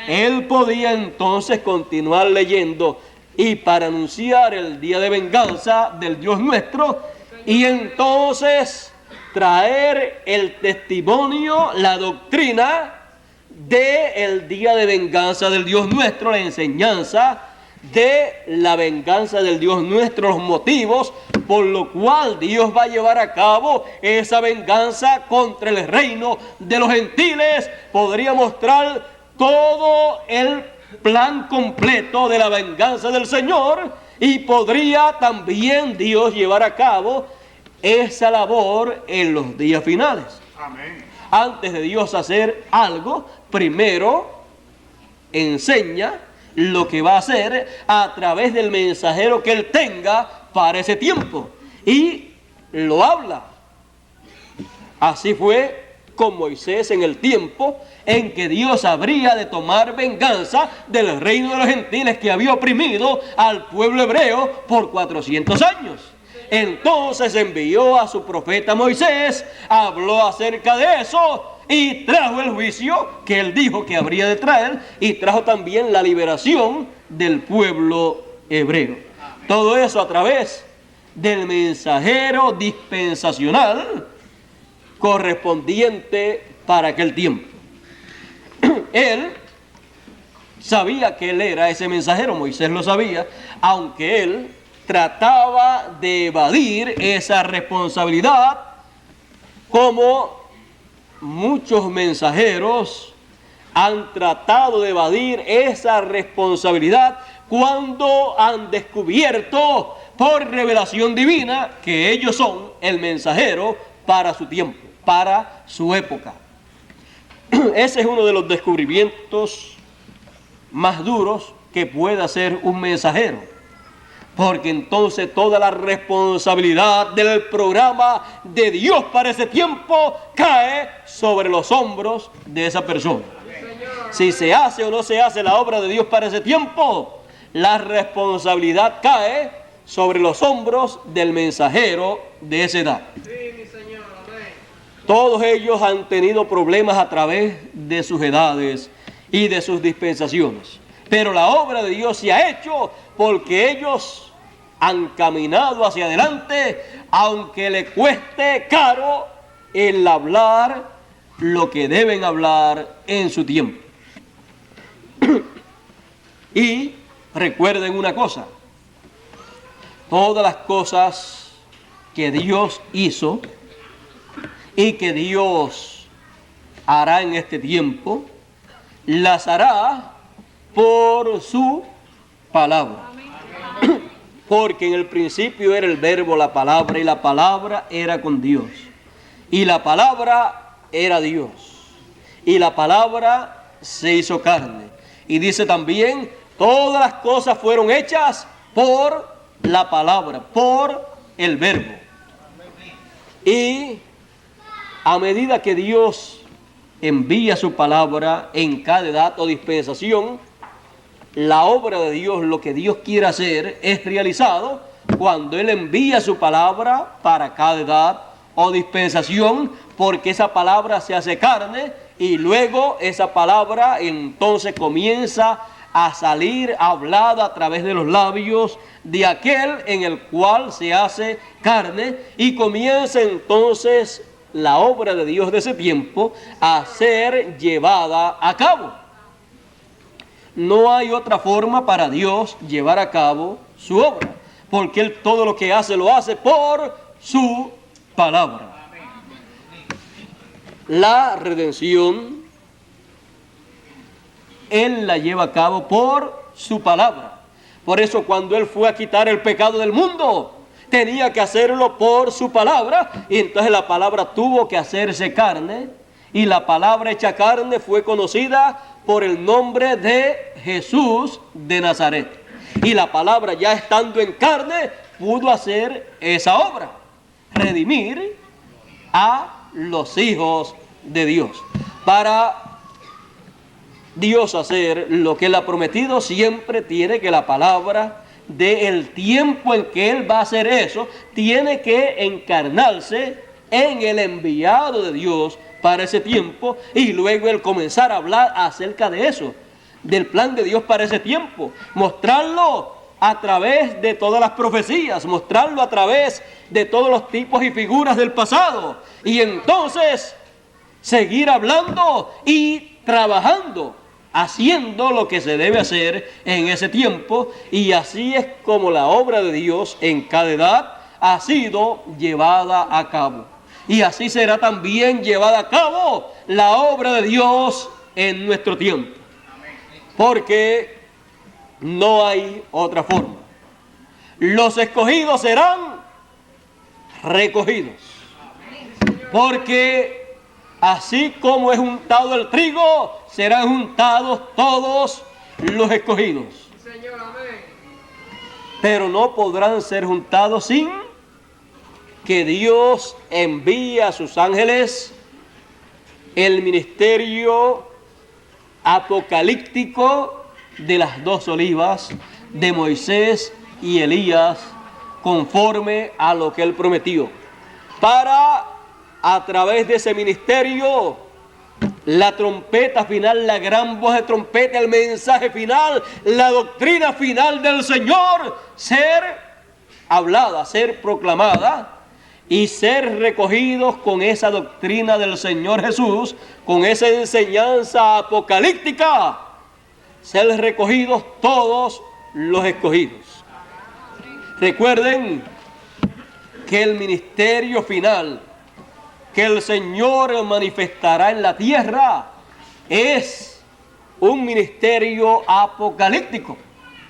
Él podía entonces continuar leyendo, y para anunciar el día de venganza del Dios nuestro, y entonces traer el testimonio, la doctrina del día de venganza del Dios nuestro, la enseñanza de la venganza del Dios nuestro, los motivos por lo cual Dios va a llevar a cabo esa venganza contra el reino de los gentiles. Podría mostrar todo el plan completo de la venganza del Señor, y podría también Dios llevar a cabo esa labor en los días finales. Amén. Antes de Dios hacer algo, primero enseña lo que va a hacer a través del mensajero que Él tenga para ese tiempo, y lo habla. Así fue con Moisés en el tiempo en que Dios habría de tomar venganza del reino de los gentiles que había oprimido al pueblo hebreo por 400 años. Entonces envió a su profeta Moisés, habló acerca de eso y trajo el juicio que él dijo que habría de traer, y trajo también la liberación del pueblo hebreo. Todo eso a través del mensajero dispensacional correspondiente para aquel tiempo. Él sabía que él era ese mensajero, Moisés lo sabía, aunque él trataba de evadir esa responsabilidad, como muchos mensajeros han tratado de evadir esa responsabilidad cuando han descubierto por revelación divina que ellos son el mensajero para su tiempo, para su época. Ese es uno de los descubrimientos más duros que puede hacer un mensajero, porque entonces toda la responsabilidad del programa de Dios para ese tiempo cae sobre los hombros de esa persona. Si se hace o no se hace la obra de Dios para ese tiempo, la responsabilidad cae sobre los hombros del mensajero de esa edad. Todos ellos han tenido problemas a través de sus edades y de sus dispensaciones, pero la obra de Dios se ha hecho porque ellos han caminado hacia adelante, aunque le cueste caro el hablar lo que deben hablar en su tiempo. Y recuerden una cosa: todas las cosas que Dios hizo y que Dios hará en este tiempo, las hará por su palabra. Porque en el principio era el verbo, la palabra, y la palabra era con Dios, y la palabra era Dios, y la palabra se hizo carne. Y dice también, todas las cosas fueron hechas por la palabra, por el verbo. Y a medida que Dios envía su palabra en cada edad o dispensación, la obra de Dios, lo que Dios quiere hacer, es realizado cuando Él envía su palabra para cada edad o dispensación, porque esa palabra se hace carne, y luego esa palabra entonces comienza a salir hablada a través de los labios de aquel en el cual se hace carne, y comienza entonces la obra de Dios de ese tiempo a ser llevada a cabo. No hay otra forma para Dios llevar a cabo su obra, porque Él todo lo que hace lo hace por su palabra. La redención Él la lleva a cabo por su palabra. Por eso cuando Él fue a quitar el pecado del mundo, tenía que hacerlo por su palabra, y entonces la palabra tuvo que hacerse carne, y la palabra hecha carne fue conocida por el nombre de Jesús de Nazaret. Y la palabra, ya estando en carne, pudo hacer esa obra, redimir a los hijos de Dios. Para Dios hacer lo que Él ha prometido, siempre tiene que la palabra del tiempo en que Él va a hacer eso, tiene que encarnarse en el enviado de Dios para ese tiempo, y luego Él comenzar a hablar acerca de eso, del plan de Dios para ese tiempo, mostrarlo a través de todas las profecías, mostrarlo a través de todos los tipos y figuras del pasado, y entonces seguir hablando y trabajando, haciendo lo que se debe hacer en ese tiempo. Y así es como la obra de Dios en cada edad ha sido llevada a cabo, y así será también llevada a cabo la obra de Dios en nuestro tiempo. porque no hay otra forma. Los escogidos serán recogidos, porque así como es juntado el trigo, serán juntados todos los escogidos. Pero no podrán ser juntados sin que Dios envíe a sus ángeles el ministerio apocalíptico de las dos olivas de Moisés y Elías, conforme a lo que él prometió, para a través de ese ministerio la trompeta final, la gran voz de trompeta, el mensaje final, la doctrina final del Señor ser hablada, ser proclamada y ser recogidos con esa doctrina del Señor Jesús, con esa enseñanza apocalíptica, ser recogidos todos los escogidos. Recuerden que el ministerio final que el Señor manifestará en la tierra es un ministerio apocalíptico.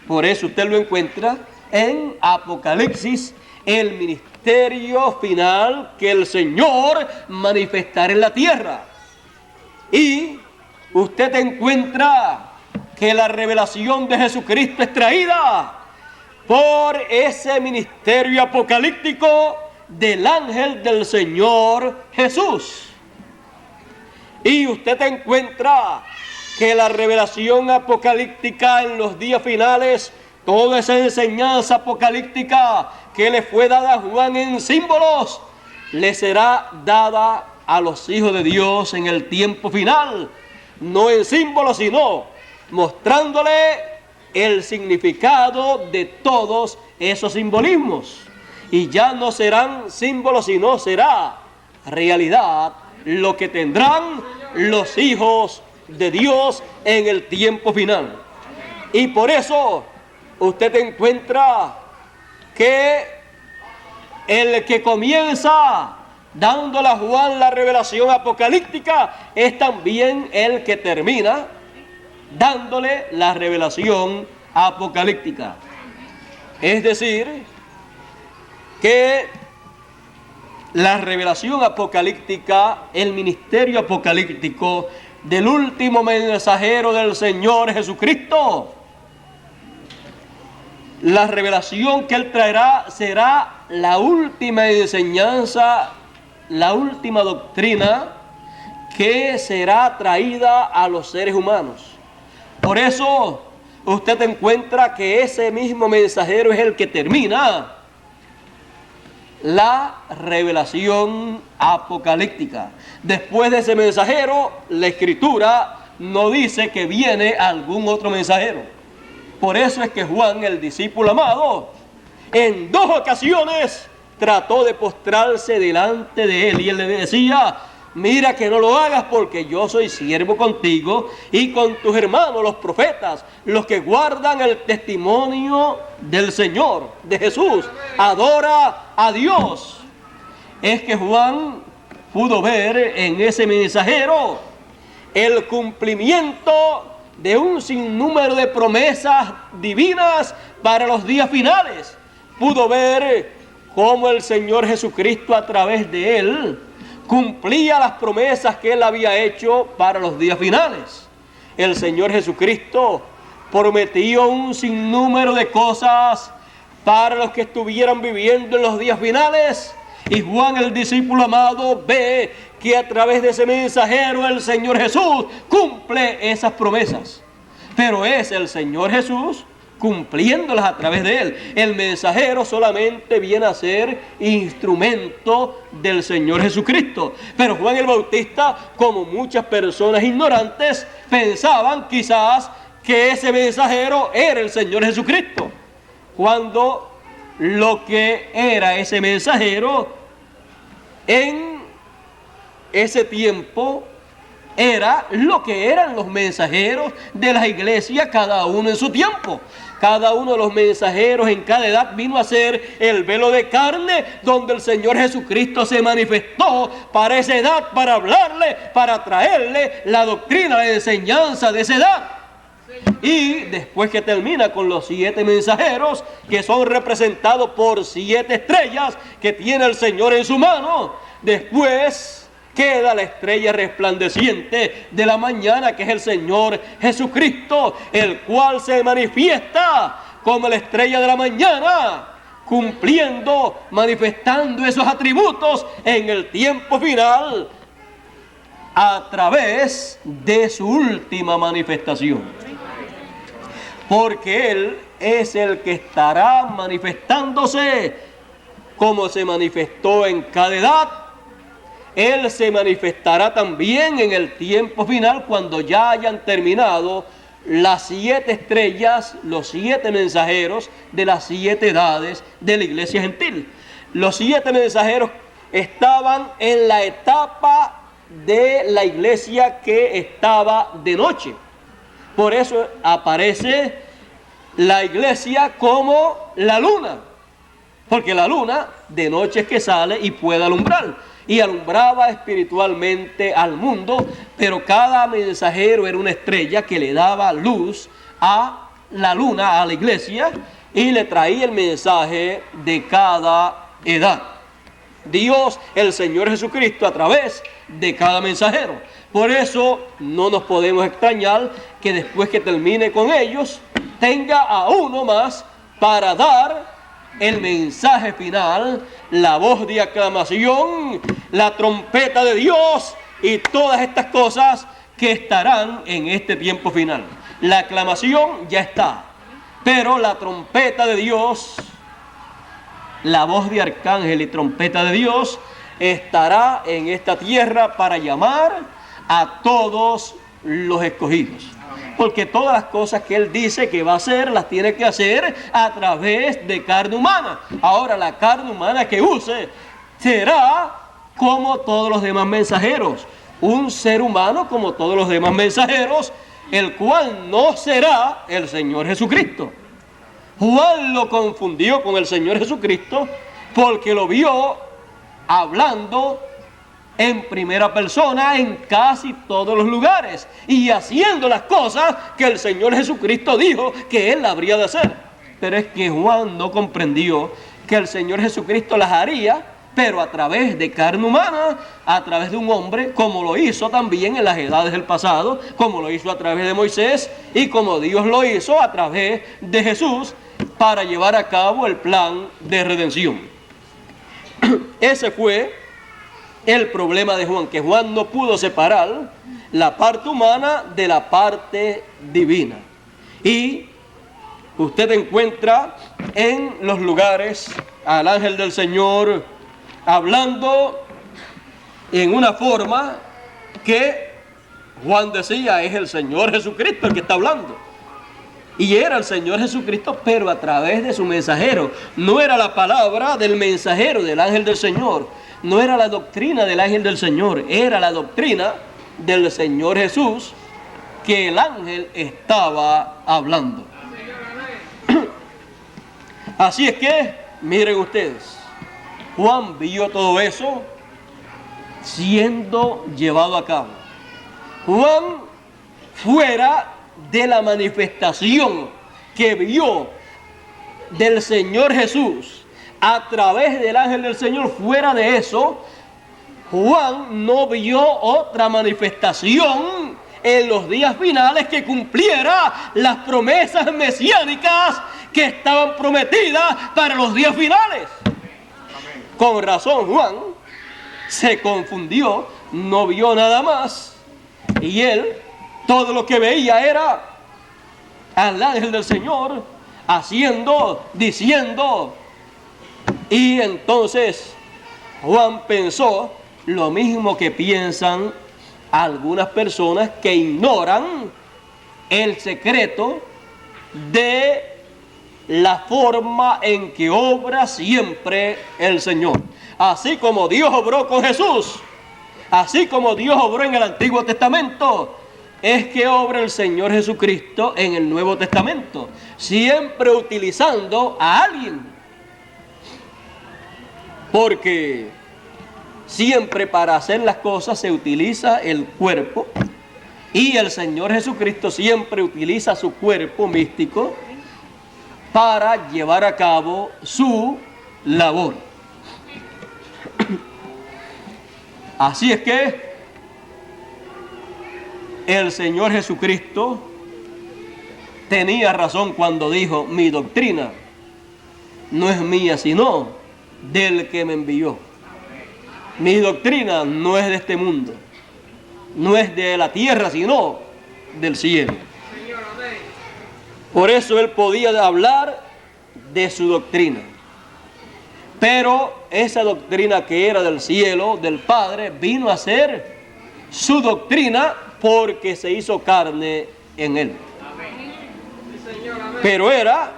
Por eso usted lo encuentra en Apocalipsis, el ministerio final que el Señor manifestará en la tierra. Y usted encuentra que la revelación de Jesucristo es traída por ese ministerio apocalíptico del ángel del Señor Jesús. Y usted encuentra que la revelación apocalíptica en los días finales, toda esa enseñanza apocalíptica que le fue dada a Juan en símbolos, le será dada a los hijos de Dios en el tiempo final, no en símbolos, sino mostrándole el significado de todos esos simbolismos. Y ya no serán símbolos, sino será realidad lo que tendrán los hijos de Dios en el tiempo final. Y por eso usted encuentra que el que comienza dándole a Juan la revelación apocalíptica es también el que termina dándole la revelación apocalíptica. Es decir, que la revelación apocalíptica, el ministerio apocalíptico del último mensajero del Señor Jesucristo, la revelación que Él traerá será la última enseñanza, la última doctrina que será traída a los seres humanos. Por eso usted encuentra que ese mismo mensajero es el que termina la revelación apocalíptica. Después de ese mensajero, la Escritura no dice que viene algún otro mensajero. Por eso es que Juan, el discípulo amado, en 2 ocasiones trató de postrarse delante de él y él le decía: mira que no lo hagas, porque yo soy siervo contigo y con tus hermanos los profetas, los que guardan el testimonio del Señor, de Jesús. Adora a Dios. Es que Juan pudo ver en ese mensajero el cumplimiento de un sinnúmero de promesas divinas para los días finales. Pudo ver cómo el Señor Jesucristo, a través de él, cumplía las promesas que él había hecho para los días finales. El Señor Jesucristo prometió un sinnúmero de cosas para los que estuvieran viviendo en los días finales. Y Juan, el discípulo amado, ve que a través de ese mensajero el Señor Jesús cumple esas promesas. Pero es el Señor Jesús cumpliéndolas a través de él. El mensajero solamente viene a ser instrumento del Señor Jesucristo. Pero Juan el Bautista, como muchas personas ignorantes, pensaban quizás que ese mensajero era el Señor Jesucristo, cuando lo que era ese mensajero en ese tiempo era lo que eran los mensajeros de las iglesias, cada uno en su tiempo. Cada uno de los mensajeros en cada edad vino a ser el velo de carne donde el Señor Jesucristo se manifestó para esa edad, para hablarle, para traerle la doctrina, la enseñanza de esa edad. Y después que termina con los 7 mensajeros, que son representados por 7 estrellas que tiene el Señor en su mano, después queda la estrella resplandeciente de la mañana, que es el Señor Jesucristo, el cual se manifiesta como la estrella de la mañana, cumpliendo, manifestando esos atributos en el tiempo final a través de su última manifestación. Porque Él es el que estará manifestándose como se manifestó en cada edad. Él se manifestará también en el tiempo final, cuando ya hayan terminado las 7 estrellas, los 7 mensajeros de las 7 edades de la iglesia gentil. Los 7 mensajeros estaban en la etapa de la iglesia que estaba de noche. Por eso aparece la iglesia como la luna, porque la luna de noche es que sale y puede alumbrar, y alumbraba espiritualmente al mundo, pero cada mensajero era una estrella que le daba luz a la luna, a la iglesia, y le traía el mensaje de cada edad. Dios, el Señor Jesucristo, a través de cada mensajero. Por eso no nos podemos extrañar que después que termine con ellos, tenga a uno más para dar el mensaje final, la voz de aclamación, la trompeta de Dios y todas estas cosas que estarán en este tiempo final. La aclamación ya está, pero la trompeta de Dios, la voz de arcángel y trompeta de Dios, estará en esta tierra para llamar a todos los escogidos. Porque todas las cosas que Él dice que va a hacer, las tiene que hacer a través de carne humana. Ahora, la carne humana que use será como todos los demás mensajeros. Un ser humano como todos los demás mensajeros, el cual no será el Señor Jesucristo. Juan lo confundió con el Señor Jesucristo porque lo vio hablando en primera persona en casi todos los lugares y haciendo las cosas que el Señor Jesucristo dijo que Él habría de hacer. Pero es que Juan no comprendió que el Señor Jesucristo las haría, pero a través de carne humana, a través de un hombre, como lo hizo también en las edades del pasado, como lo hizo a través de Moisés y como Dios lo hizo a través de Jesús para llevar a cabo el plan de redención. Ese fue el problema de Juan, que Juan no pudo separar la parte humana de la parte divina. Y usted encuentra en los lugares al ángel del Señor hablando en una forma que Juan decía, es el Señor Jesucristo el que está hablando. Y era el Señor Jesucristo, pero a través de su mensajero. No era la palabra del mensajero, del ángel del Señor. No era la doctrina del ángel del Señor. Era la doctrina del Señor Jesús que el ángel estaba hablando. Así es que, miren ustedes, Juan vio todo eso siendo llevado a cabo. Juan, fuera de la manifestación que vio del Señor Jesús a través del ángel del Señor, fuera de eso, Juan no vio otra manifestación en los días finales que cumpliera las promesas mesiánicas que estaban prometidas para los días finales. Con razón Juan se confundió, no vio nada más, y él todo lo que veía era al ángel del Señor haciendo, diciendo. Y entonces Juan pensó lo mismo que piensan algunas personas que ignoran el secreto de la forma en que obra siempre el Señor. Así como Dios obró con Jesús, así como Dios obró en el Antiguo Testamento, es que obra el Señor Jesucristo en el Nuevo Testamento, siempre utilizando a alguien. Porque siempre para hacer las cosas se utiliza el cuerpo Y el Señor Jesucristo siempre utiliza su cuerpo místico para llevar a cabo su labor. Así es que el Señor Jesucristo tenía razón cuando dijo: mi doctrina no es mía, sino del que me envió. Mi doctrina no es de este mundo, no es de la tierra, sino del cielo. Por eso él podía hablar de su doctrina. Pero esa doctrina que era del cielo, del Padre, vino a ser su doctrina porque se hizo carne en él. Pero era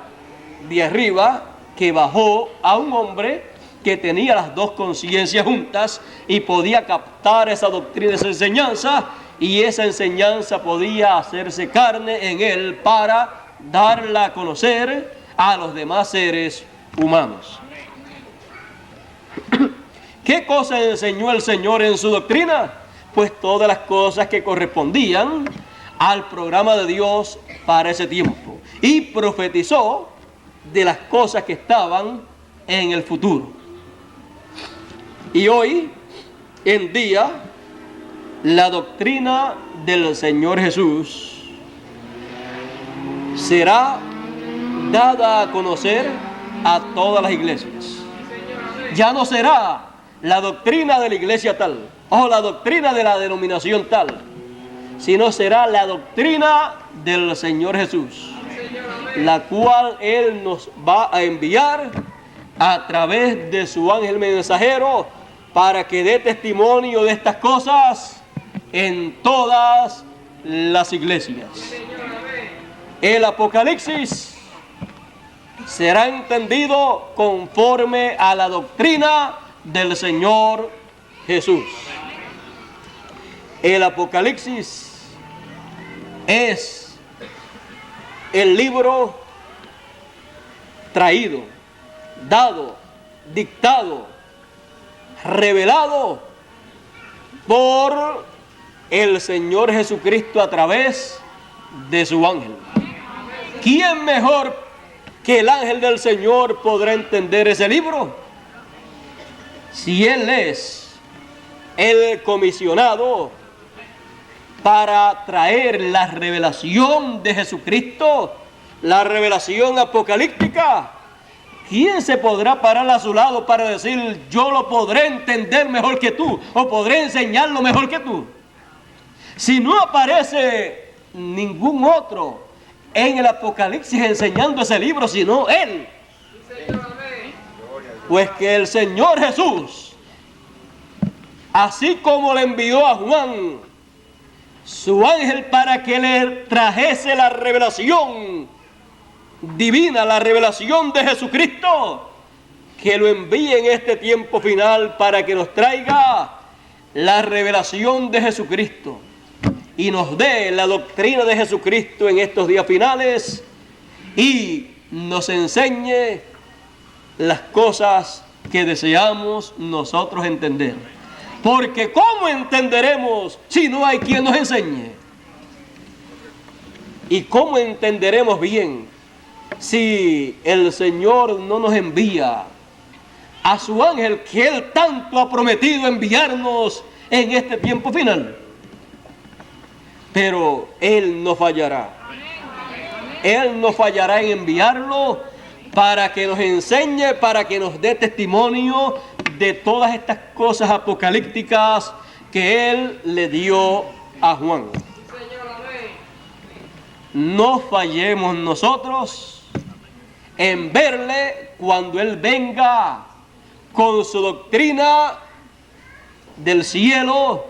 de arriba, que bajó a un hombre que tenía las dos conciencias juntas y podía captar esa doctrina, esa enseñanza, y esa enseñanza podía hacerse carne en él para darla a conocer a los demás seres humanos. ¿Qué cosa enseñó el Señor en su doctrina? Pues todas las cosas que correspondían al programa de Dios para ese tiempo, y profetizó de las cosas que estaban en el futuro. Y hoy en día la doctrina del Señor Jesús será dada a conocer a todas las iglesias. Ya no será la doctrina de la iglesia tal o la doctrina de la denominación tal, sino será la doctrina del Señor Jesús, la cual Él nos va a enviar a través de su ángel mensajero para que dé testimonio de estas cosas en todas las iglesias. El Apocalipsis será entendido conforme a la doctrina del Señor Jesús. El Apocalipsis es el libro traído, dado, dictado, revelado por el Señor Jesucristo a través de su ángel. ¿Quién mejor que el ángel del Señor podrá entender ese libro? Si Él es el comisionado para traer la revelación de Jesucristo, la revelación apocalíptica, ¿quién se podrá parar a su lado para decir: yo lo podré entender mejor que tú, o podré enseñarlo mejor que tú? Si no aparece ningún otro en el Apocalipsis enseñando ese libro, sino Él, pues que el Señor Jesús, así como le envió a Juan su ángel para que le trajese la revelación divina, la revelación de Jesucristo, que lo envíe en este tiempo final para que nos traiga la revelación de Jesucristo y nos dé la doctrina de Jesucristo en estos días finales y nos enseñe las cosas que deseamos nosotros entender. Porque ¿cómo entenderemos si no hay quien nos enseñe? ¿Y cómo entenderemos bien si el Señor no nos envía a su ángel que Él tanto ha prometido enviarnos en este tiempo final? Pero Él no fallará. Él no fallará en enviarlo para que nos enseñe, para que nos dé testimonio de todas estas cosas apocalípticas que Él le dio a Juan. No fallemos nosotros en verle cuando Él venga con su doctrina del cielo,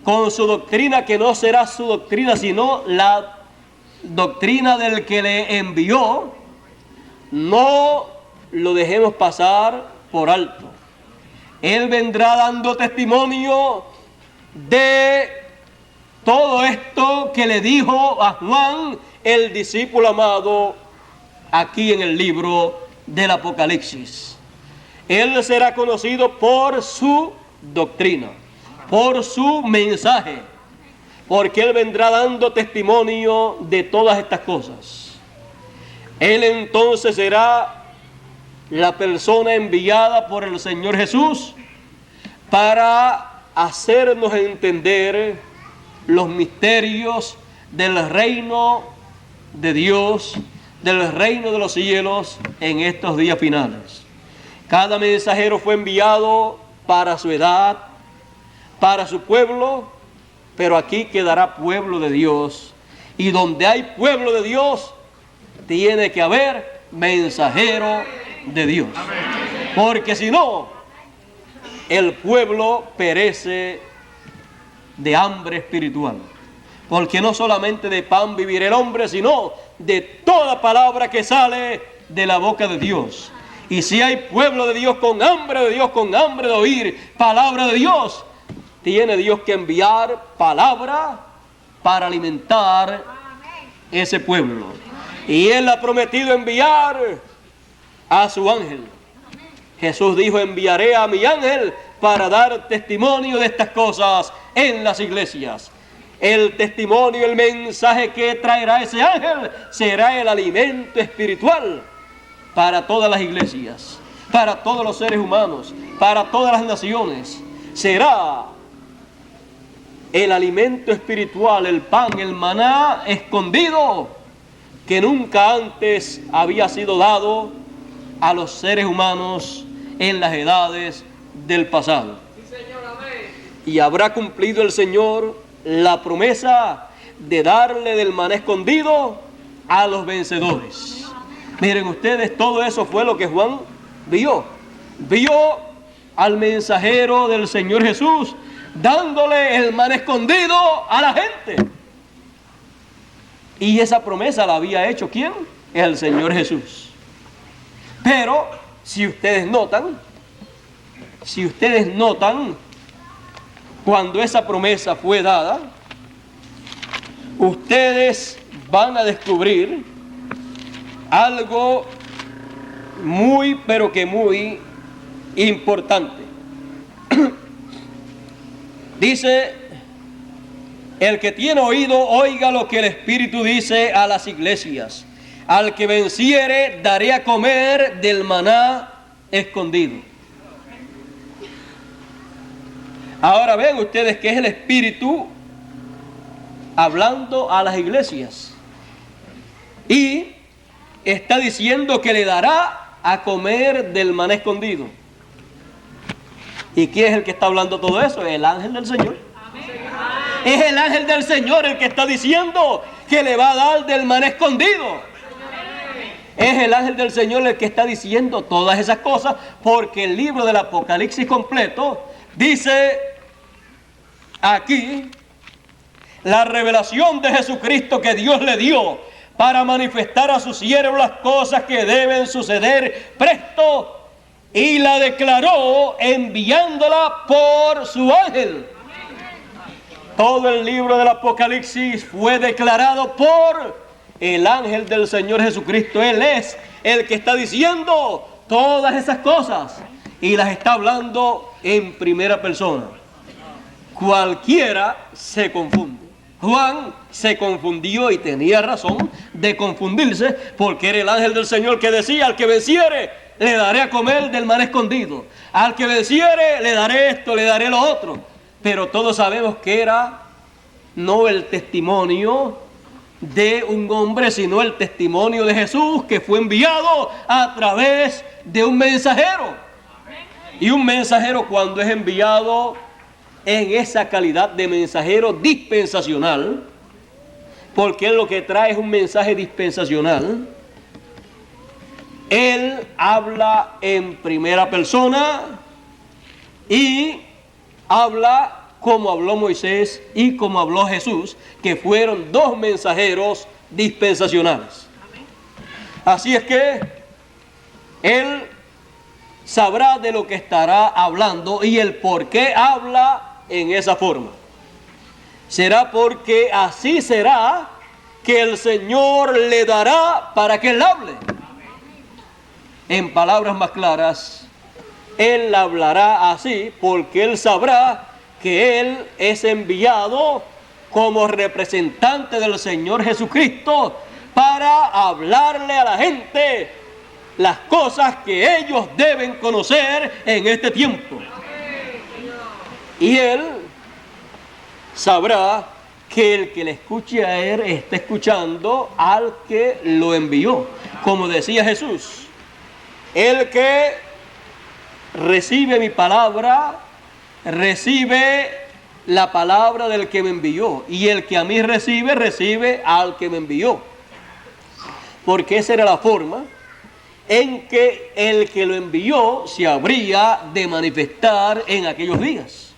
con su doctrina que no será su doctrina, sino la doctrina del que le envió. No lo dejemos pasar por alto. Él vendrá dando testimonio de todo esto que le dijo a Juan, el discípulo amado, aquí en el libro del Apocalipsis. Él será conocido por su doctrina, por su mensaje, porque Él vendrá dando testimonio de todas estas cosas. Él entonces será la persona enviada por el Señor Jesús para hacernos entender los misterios del reino de Dios, del reino de los cielos en estos días finales. Cada mensajero fue enviado para su edad, para su pueblo, pero aquí quedará pueblo de Dios. Y donde hay pueblo de Dios, tiene que haber mensajero de Dios. Porque si no, el pueblo perece de hambre espiritual. Porque no solamente de pan vivirá el hombre, sino de toda palabra que sale de la boca de Dios. Y si hay pueblo de Dios con hambre de Dios, con hambre de oír palabra de Dios, tiene Dios que enviar palabra para alimentar ese pueblo. Y Él ha prometido enviar a su ángel. Jesús dijo: enviaré a mi ángel para dar testimonio de estas cosas en las iglesias. El testimonio, el mensaje que traerá ese ángel será el alimento espiritual para todas las iglesias, para todos los seres humanos, para todas las naciones. Será el alimento espiritual, el pan, el maná escondido que nunca antes había sido dado a los seres humanos en las edades del pasado. Y habrá cumplido el Señor la promesa de darle del maná escondido a los vencedores. Miren ustedes, todo eso fue lo que Juan vio. Vio al mensajero del Señor Jesús dándole el maná escondido a la gente. Y esa promesa la había hecho ¿quién? El Señor Jesús. Pero si ustedes notan, cuando esa promesa fue dada, ustedes van a descubrir algo muy, pero que muy importante. Dice: el que tiene oído, oiga lo que el Espíritu dice a las iglesias. Al que venciere, daré a comer del maná escondido. Ahora ven ustedes que es el Espíritu hablando a las iglesias. Y está diciendo que le dará a comer del maná escondido. ¿Y quién es el que está hablando todo eso? El ángel del Señor. Es el ángel del Señor el que está diciendo que le va a dar del maná escondido. Es el ángel del Señor el que está diciendo todas esas cosas, porque el libro del Apocalipsis completo dice aquí la revelación de Jesucristo que Dios le dio para manifestar a sus siervos las cosas que deben suceder presto, y la declaró enviándola por su ángel. Todo el libro del Apocalipsis fue declarado por el ángel del Señor Jesucristo. Él es el que está diciendo todas esas cosas y las está hablando en primera persona. Cualquiera se confunde. Juan se confundió y tenía razón de confundirse, porque era el ángel del Señor que decía: al que venciere, le daré a comer del maná escondido. Al que venciere, le daré esto, le daré lo otro. Pero todos sabemos que era no el testimonio de un hombre, sino el testimonio de Jesús, que fue enviado a través de un mensajero. Y un mensajero, cuando es enviado en esa calidad de mensajero dispensacional, porque él lo que trae es un mensaje dispensacional, él habla en primera persona y habla como habló Moisés y como habló Jesús, que fueron dos mensajeros dispensacionales. Así es que él sabrá de lo que estará hablando y el por qué habla en esa forma. Será porque así será que el Señor le dará para que él hable. En palabras más claras, él hablará así porque él sabrá que él es enviado como representante del Señor Jesucristo para hablarle a la gente las cosas que ellos deben conocer en este tiempo. Y Él sabrá que el que le escuche a Él está escuchando al que lo envió. Como decía Jesús, el que recibe mi palabra, recibe la palabra del que me envió. Y el que a mí recibe, recibe al que me envió. Porque esa era la forma en que el que lo envió se habría de manifestar en aquellos días.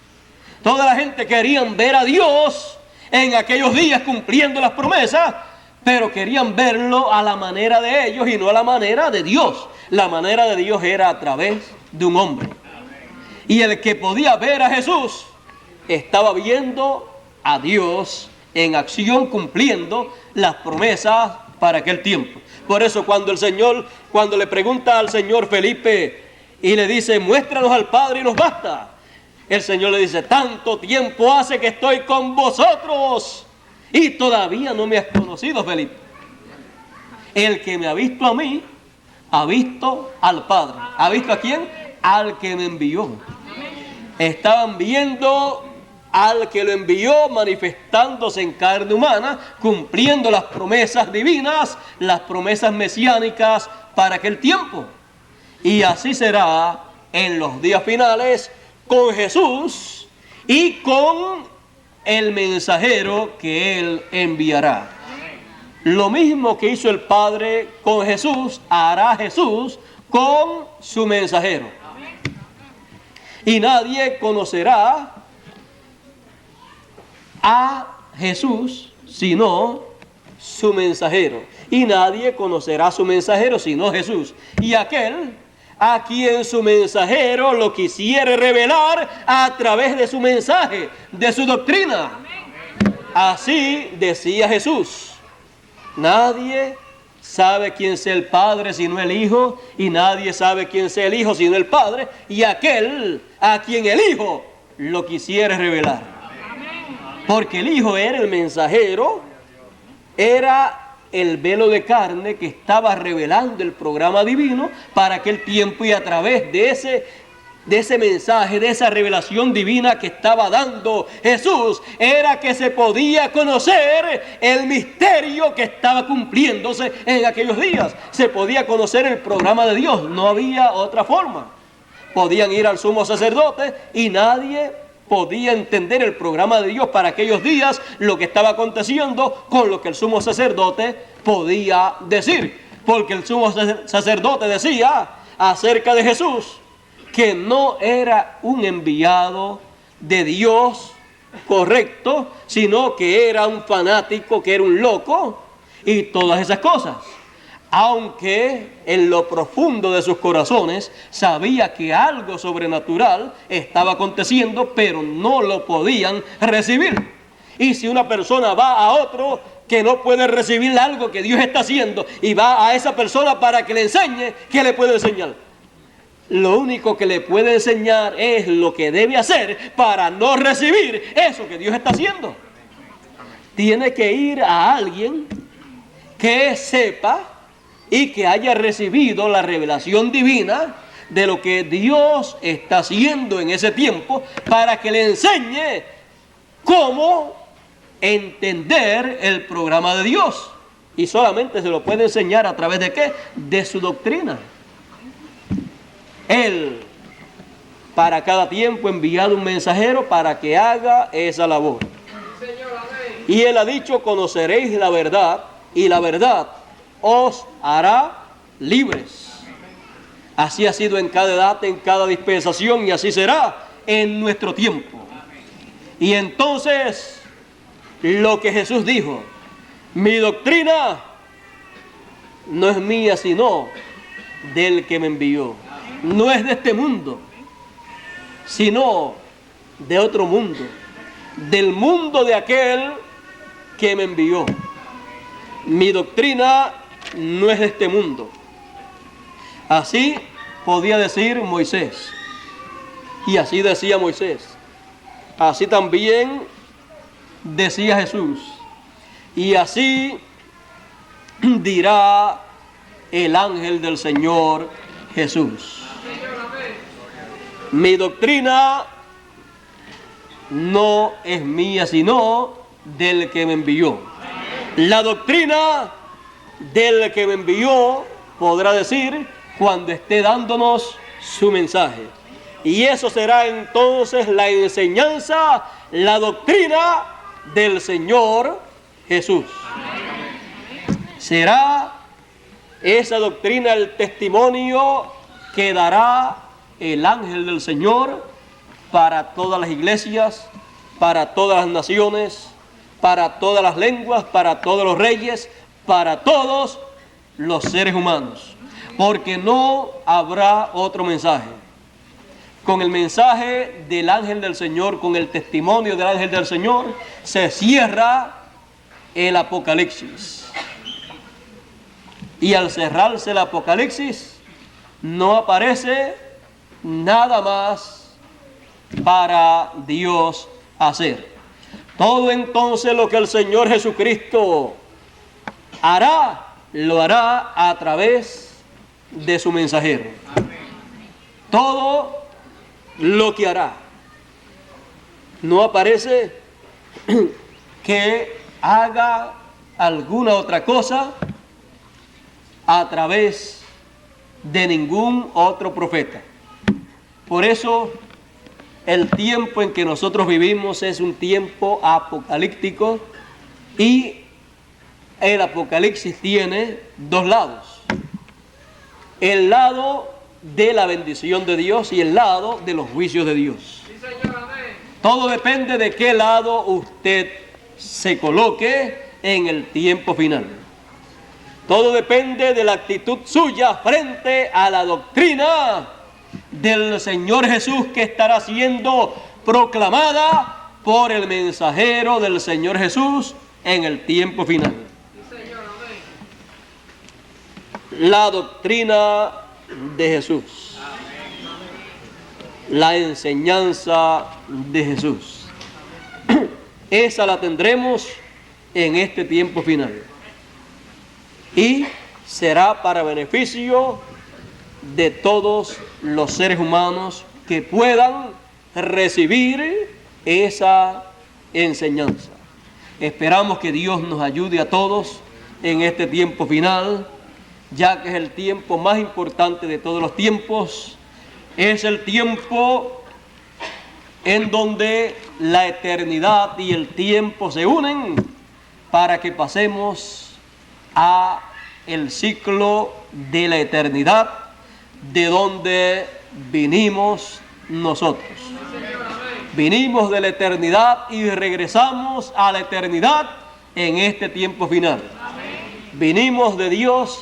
Toda la gente querían ver a Dios en aquellos días cumpliendo las promesas, pero querían verlo a la manera de ellos y no a la manera de Dios. La manera de Dios era a través de un hombre. Y el que podía ver a Jesús estaba viendo a Dios en acción, cumpliendo las promesas para aquel tiempo. Por eso cuando le pregunta al Señor Felipe y le dice, muéstranos al Padre y nos basta, el Señor le dice, tanto tiempo hace que estoy con vosotros y todavía no me has conocido, Felipe. El que me ha visto a mí, ha visto al Padre. ¿Ha visto a quién? Al que me envió. Estaban viendo al que lo envió manifestándose en carne humana, cumpliendo las promesas divinas, las promesas mesiánicas para aquel tiempo. Y así será en los días finales con Jesús y con el mensajero que Él enviará. Lo mismo que hizo el Padre con Jesús, hará Jesús con su mensajero. Y nadie conocerá a Jesús sino su mensajero. Y nadie conocerá a su mensajero sino Jesús. Y aquel a quien su mensajero lo quisiere revelar a través de su mensaje, de su doctrina. Así decía Jesús. Nadie sabe quién sea el Padre sino el Hijo, y nadie sabe quién sea el Hijo sino el Padre, y aquel a quien el Hijo lo quisiere revelar. Porque el Hijo era el mensajero, era el velo de carne que estaba revelando el programa divino para aquel tiempo, y a través de ese mensaje, de esa revelación divina que estaba dando Jesús, era que se podía conocer el misterio que estaba cumpliéndose en aquellos días. Se podía conocer el programa de Dios, no había otra forma. Podían ir al sumo sacerdote y nadie podía entender el programa de Dios para aquellos días, lo que estaba aconteciendo con lo que el sumo sacerdote podía decir. Porque el sumo sacerdote decía acerca de Jesús que no era un enviado de Dios correcto, sino que era un fanático, que era un loco y todas esas cosas. Aunque en lo profundo de sus corazones sabía que algo sobrenatural estaba aconteciendo, pero no lo podían recibir. Y si una persona va a otro que no puede recibir algo que Dios está haciendo y va a esa persona para que le enseñe, ¿qué le puede enseñar? Lo único que le puede enseñar es lo que debe hacer para no recibir eso que Dios está haciendo. Tiene que ir a alguien que sepa y que haya recibido la revelación divina de lo que Dios está haciendo en ese tiempo, para que le enseñe cómo entender el programa de Dios. Y solamente se lo puede enseñar a través de ¿qué? De su doctrina. Él, para cada tiempo, enviado un mensajero para que haga esa labor. Y Él ha dicho, conoceréis la verdad, y la verdad os hará libres. Así ha sido en cada edad, en cada dispensación, y así será en nuestro tiempo. Y entonces, lo que Jesús dijo, mi doctrina no es mía, sino del que me envió. No es de este mundo, sino de otro mundo, del mundo de aquel que me envió. Mi doctrina no es de este mundo. Así podía decir decía Jesús. Y así dirá el ángel del Señor Jesús. Mi doctrina no es mía, sino del que me envió. La doctrina del que me envió, podrá decir, cuando esté dándonos su mensaje. Y eso será entonces la enseñanza, la doctrina del Señor Jesús. Será esa doctrina el testimonio que dará el ángel del Señor para todas las iglesias, para todas las naciones, para todas las lenguas, para todos los reyes, para todos los seres humanos. Porque no habrá otro mensaje. Con el mensaje del ángel del Señor, con el testimonio del ángel del Señor, se cierra el Apocalipsis. Y al cerrarse el Apocalipsis, no aparece nada más para Dios hacer. Todo entonces lo que el Señor Jesucristo hará, lo hará a través de su mensajero. Todo lo que hará. No aparece que haga alguna otra cosa a través de ningún otro profeta. Por eso el tiempo en que nosotros vivimos es un tiempo apocalíptico, y el Apocalipsis tiene dos lados: el lado de la bendición de Dios y el lado de los juicios de Dios. Sí, señor, amén. Todo depende de qué lado usted se coloque en el tiempo final. Todo depende de la actitud suya frente a la doctrina del Señor Jesús, que estará siendo proclamada por el mensajero del Señor Jesús en el tiempo final. Sí, señor, amén. La doctrina de Jesús, la enseñanza de Jesús, esa la tendremos en este tiempo final, y será para beneficio de todos los seres humanos que puedan recibir esa enseñanza. Esperamos que Dios nos ayude a todos en este tiempo final, ya que es el tiempo más importante de todos los tiempos. Es el tiempo en donde la eternidad y el tiempo se unen para que pasemos a el ciclo de la eternidad, de donde vinimos nosotros. Vinimos de la eternidad y regresamos a la eternidad en este tiempo final. Vinimos de Dios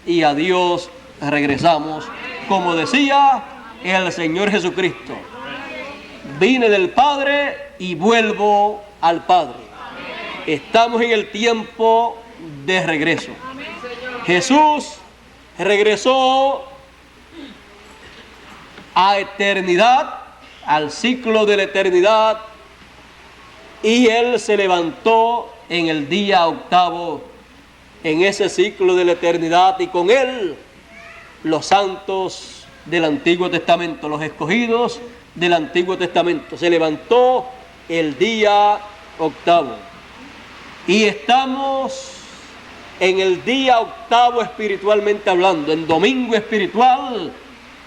y a Dios regresamos, como decía el Señor Jesucristo: vine del Padre y vuelvo al Padre. Estamos en el tiempo de regreso. Jesús regresó a eternidad, al ciclo de la eternidad, y Él se levantó en el día octavo en ese ciclo de la eternidad, y con Él los santos del Antiguo Testamento, los escogidos del Antiguo Testamento. Se levantó el día octavo, y estamos en el día octavo espiritualmente hablando, en domingo espiritual,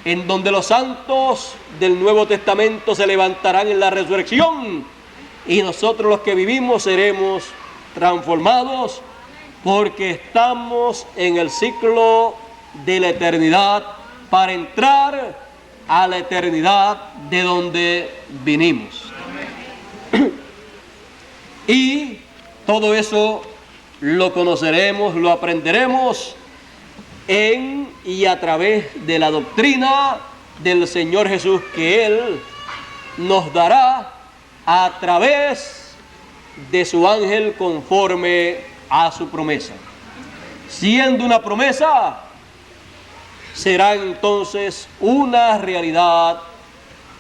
en donde los santos del Nuevo Testamento se levantarán en la resurrección, y nosotros los que vivimos seremos transformados, porque estamos en el ciclo de la eternidad para entrar a la eternidad de donde vinimos. Y todo eso lo conoceremos, lo aprenderemos en y a través de la doctrina del Señor Jesús, que Él nos dará a través de su ángel conforme a su promesa. Siendo una promesa, será entonces una realidad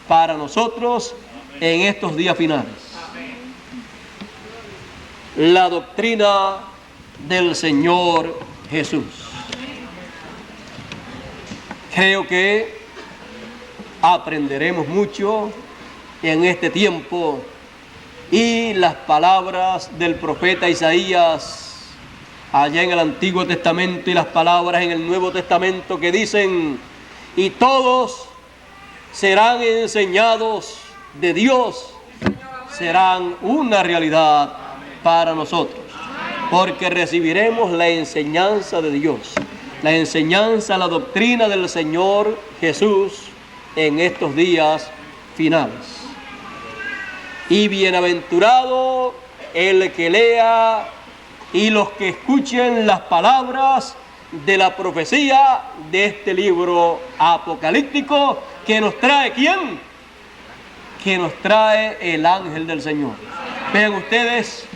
para nosotros en estos días finales. la doctrina del Señor Jesús. Creo que aprenderemos mucho en este tiempo, y las palabras del profeta Isaías allá en el Antiguo Testamento y las palabras en el Nuevo Testamento que dicen: y todos serán enseñados de Dios, serán una realidad para nosotros, porque recibiremos la enseñanza de Dios, la enseñanza, la doctrina del Señor Jesús en estos días finales. Y bienaventurado el que lea y los que escuchen las palabras de la profecía de este libro apocalíptico que nos trae ¿quién? Que nos trae el ángel del Señor. Vean ustedes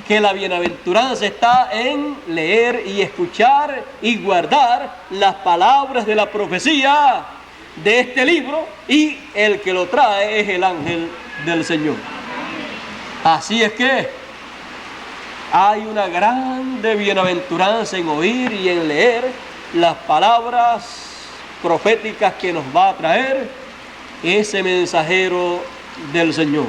que la bienaventuranza está en leer y escuchar y guardar las palabras de la profecía de este libro, y el que lo trae es el ángel del Señor. Así es que hay una grande bienaventuranza en oír y en leer las palabras proféticas que nos va a traer ese mensajero del Señor.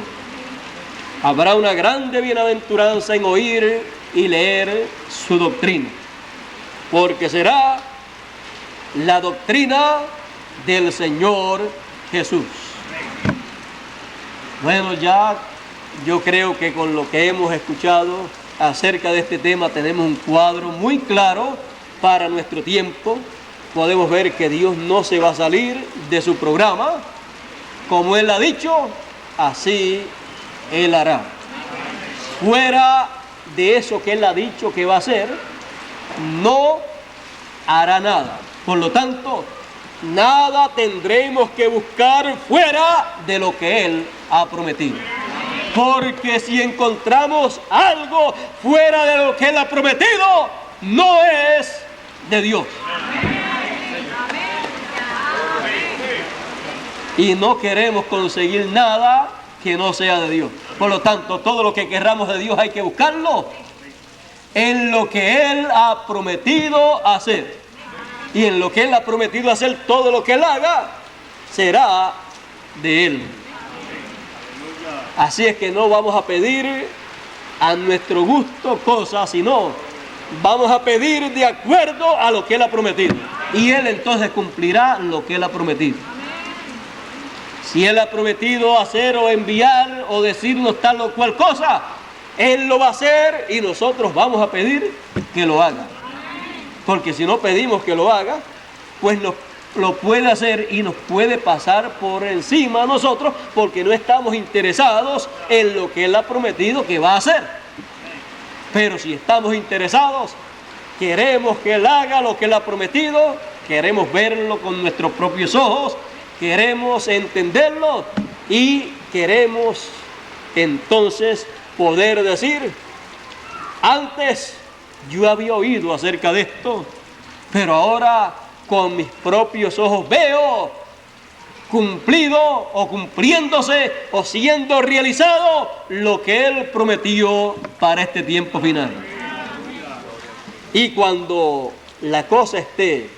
Habrá una grande bienaventuranza en oír y leer su doctrina, porque será la doctrina del Señor Jesús. Bueno, ya yo creo que con lo que hemos escuchado acerca de este tema tenemos un cuadro muy claro para nuestro tiempo. Podemos ver que Dios no se va a salir de su programa. Como Él ha dicho, así Él hará. Fuera de eso que Él ha dicho que va a hacer, no hará nada. Por lo tanto, nada tendremos que buscar fuera de lo que Él ha prometido. Porque si encontramos algo fuera de lo que Él ha prometido, no es de Dios. Y no queremos conseguir nada que no sea de Dios. Por lo tanto, todo lo que querramos de Dios hay que buscarlo en lo que Él ha prometido hacer. Y en lo que Él ha prometido hacer, todo lo que Él haga será de Él. Así es que no vamos a pedir a nuestro gusto cosas, sino vamos a pedir de acuerdo a lo que Él ha prometido. Y Él entonces cumplirá lo que Él ha prometido. Si Él ha prometido hacer o enviar o decirnos tal o cual cosa, Él lo va a hacer y nosotros vamos a pedir que lo haga. Porque si no pedimos que lo haga, pues lo puede hacer y nos puede pasar por encima a nosotros, porque no estamos interesados en lo que Él ha prometido que va a hacer. Pero si estamos interesados, queremos que Él haga lo que Él ha prometido, queremos verlo con nuestros propios ojos, queremos entenderlo y queremos entonces poder decir: antes yo había oído acerca de esto, pero ahora con mis propios ojos veo cumplido o cumpliéndose o siendo realizado lo que Él prometió para este tiempo final. Y cuando la cosa esté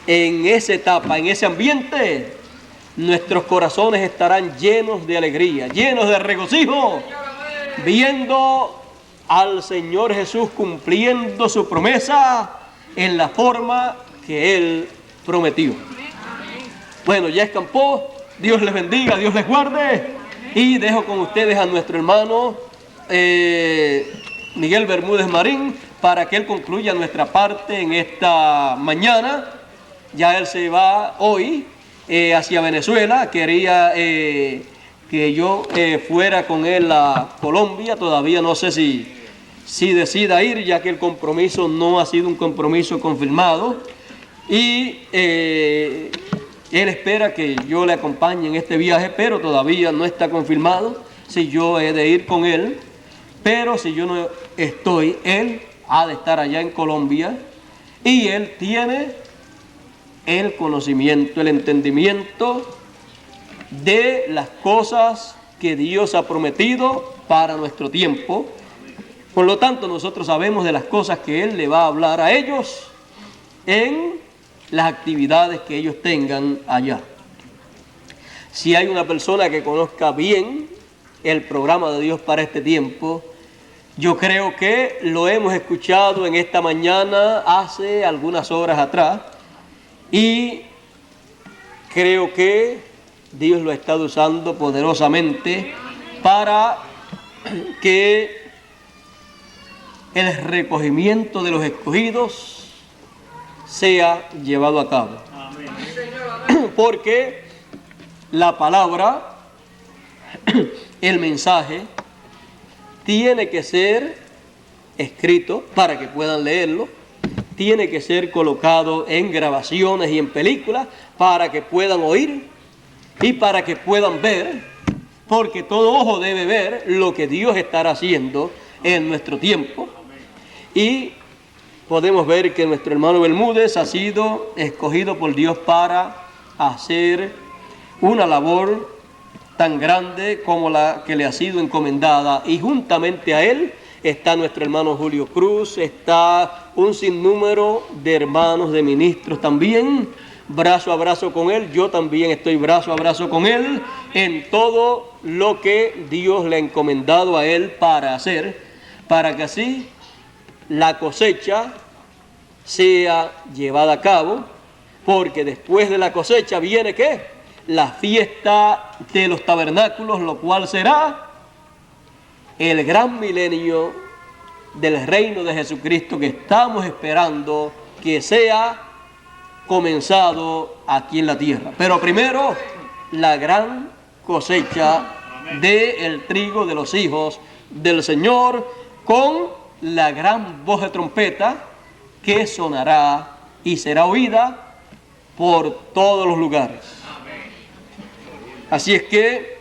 en esa etapa, en ese ambiente, nuestros corazones estarán llenos de alegría, llenos de regocijo, viendo al Señor Jesús cumpliendo su promesa en la forma que Él prometió. Bueno, ya escampó. Dios les bendiga, Dios les guarde. Y dejo con ustedes a nuestro hermano Miguel Bermúdez Marín para que él concluya nuestra parte en esta mañana. Ya él se va hoy hacia Venezuela. Quería que yo fuera con él a Colombia. Todavía no sé si decida ir, ya que el compromiso no ha sido un compromiso confirmado. Y él espera que yo le acompañe en este viaje, pero todavía no está confirmado si yo he de ir con él. Pero si yo no estoy, él ha de estar allá en Colombia, y él tiene el conocimiento, el entendimiento de las cosas que Dios ha prometido para nuestro tiempo, Por lo tanto, nosotros sabemos de las cosas que Él le va a hablar a ellos en las actividades que ellos tengan allá. Si hay una persona que conozca bien el programa de Dios para este tiempo, yo creo que lo hemos escuchado en esta mañana hace algunas horas atrás y creo que Dios lo ha estado usando poderosamente para que el recogimiento de los escogidos sea llevado a cabo. Porque la palabra, el mensaje, tiene que ser escrito para que puedan leerlo, tiene que ser colocado en grabaciones y en películas para que puedan oír y para que puedan ver, porque todo ojo debe ver lo que Dios estará haciendo en nuestro tiempo. Y podemos ver que nuestro hermano Bermúdez ha sido escogido por Dios para hacer una labor tan grande como la que le ha sido encomendada, y juntamente a él está nuestro hermano Julio Cruz, está un sinnúmero de hermanos, de ministros también, brazo a brazo con él. Yo también estoy brazo a brazo con él en todo lo que Dios le ha encomendado a él para hacer, para que así la cosecha sea llevada a cabo, porque después de la cosecha viene ¿qué? La fiesta de los tabernáculos, lo cual será el gran milenio del reino de Jesucristo que estamos esperando que sea comenzado aquí en la tierra. Pero primero, la gran cosecha del trigo de los hijos del Señor, con la gran voz de trompeta que sonará y será oída por todos los lugares. Así es que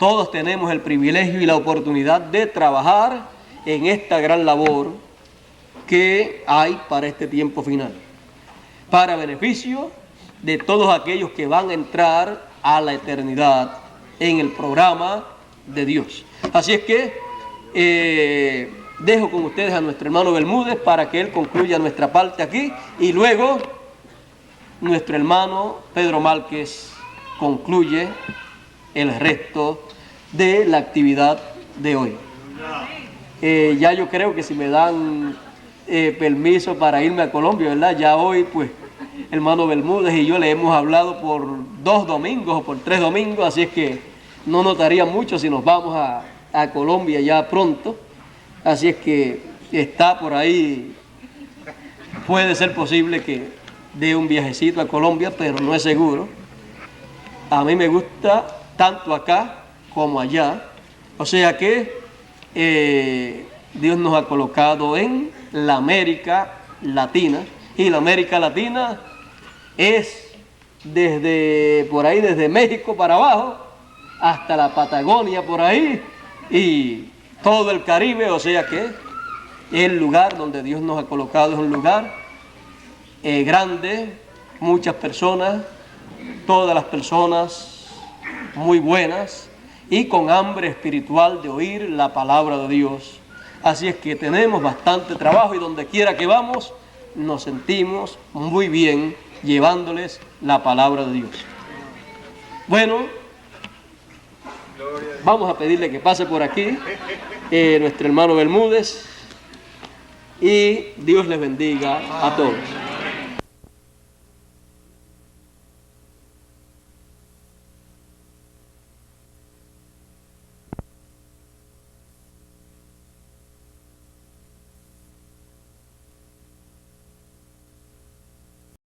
todos tenemos el privilegio y la oportunidad de trabajar en esta gran labor que hay para este tiempo final, para beneficio de todos aquellos que van a entrar a la eternidad en el programa de Dios. Así es que dejo con ustedes a nuestro hermano Bermúdez para que él concluya nuestra parte aquí, y luego nuestro hermano Pedro Márquez concluye el resto de la actividad de hoy. Ya yo creo que si me dan permiso para irme a Colombia, ¿verdad? Ya hoy, pues, hermano Bermúdez y yo le hemos hablado por 2 domingos o por 3 domingos, así es que no notaría mucho si nos vamos a Colombia ya pronto. Así es que está por ahí, puede ser posible que dé un viajecito a Colombia, pero no es seguro. A mí me gusta tanto acá como allá, o sea que Dios nos ha colocado en la América Latina, y la América Latina es desde por ahí, desde México para abajo hasta la Patagonia por ahí y todo el Caribe. O sea que el lugar donde Dios nos ha colocado es un lugar grande, muchas personas, todas las personas muy buenas y con hambre espiritual de oír la palabra de Dios. Así es que tenemos bastante trabajo, y donde quiera que vamos nos sentimos muy bien llevándoles la palabra de Dios. Bueno, vamos a pedirle que pase por aquí nuestro hermano Bermúdez, y Dios les bendiga a todos.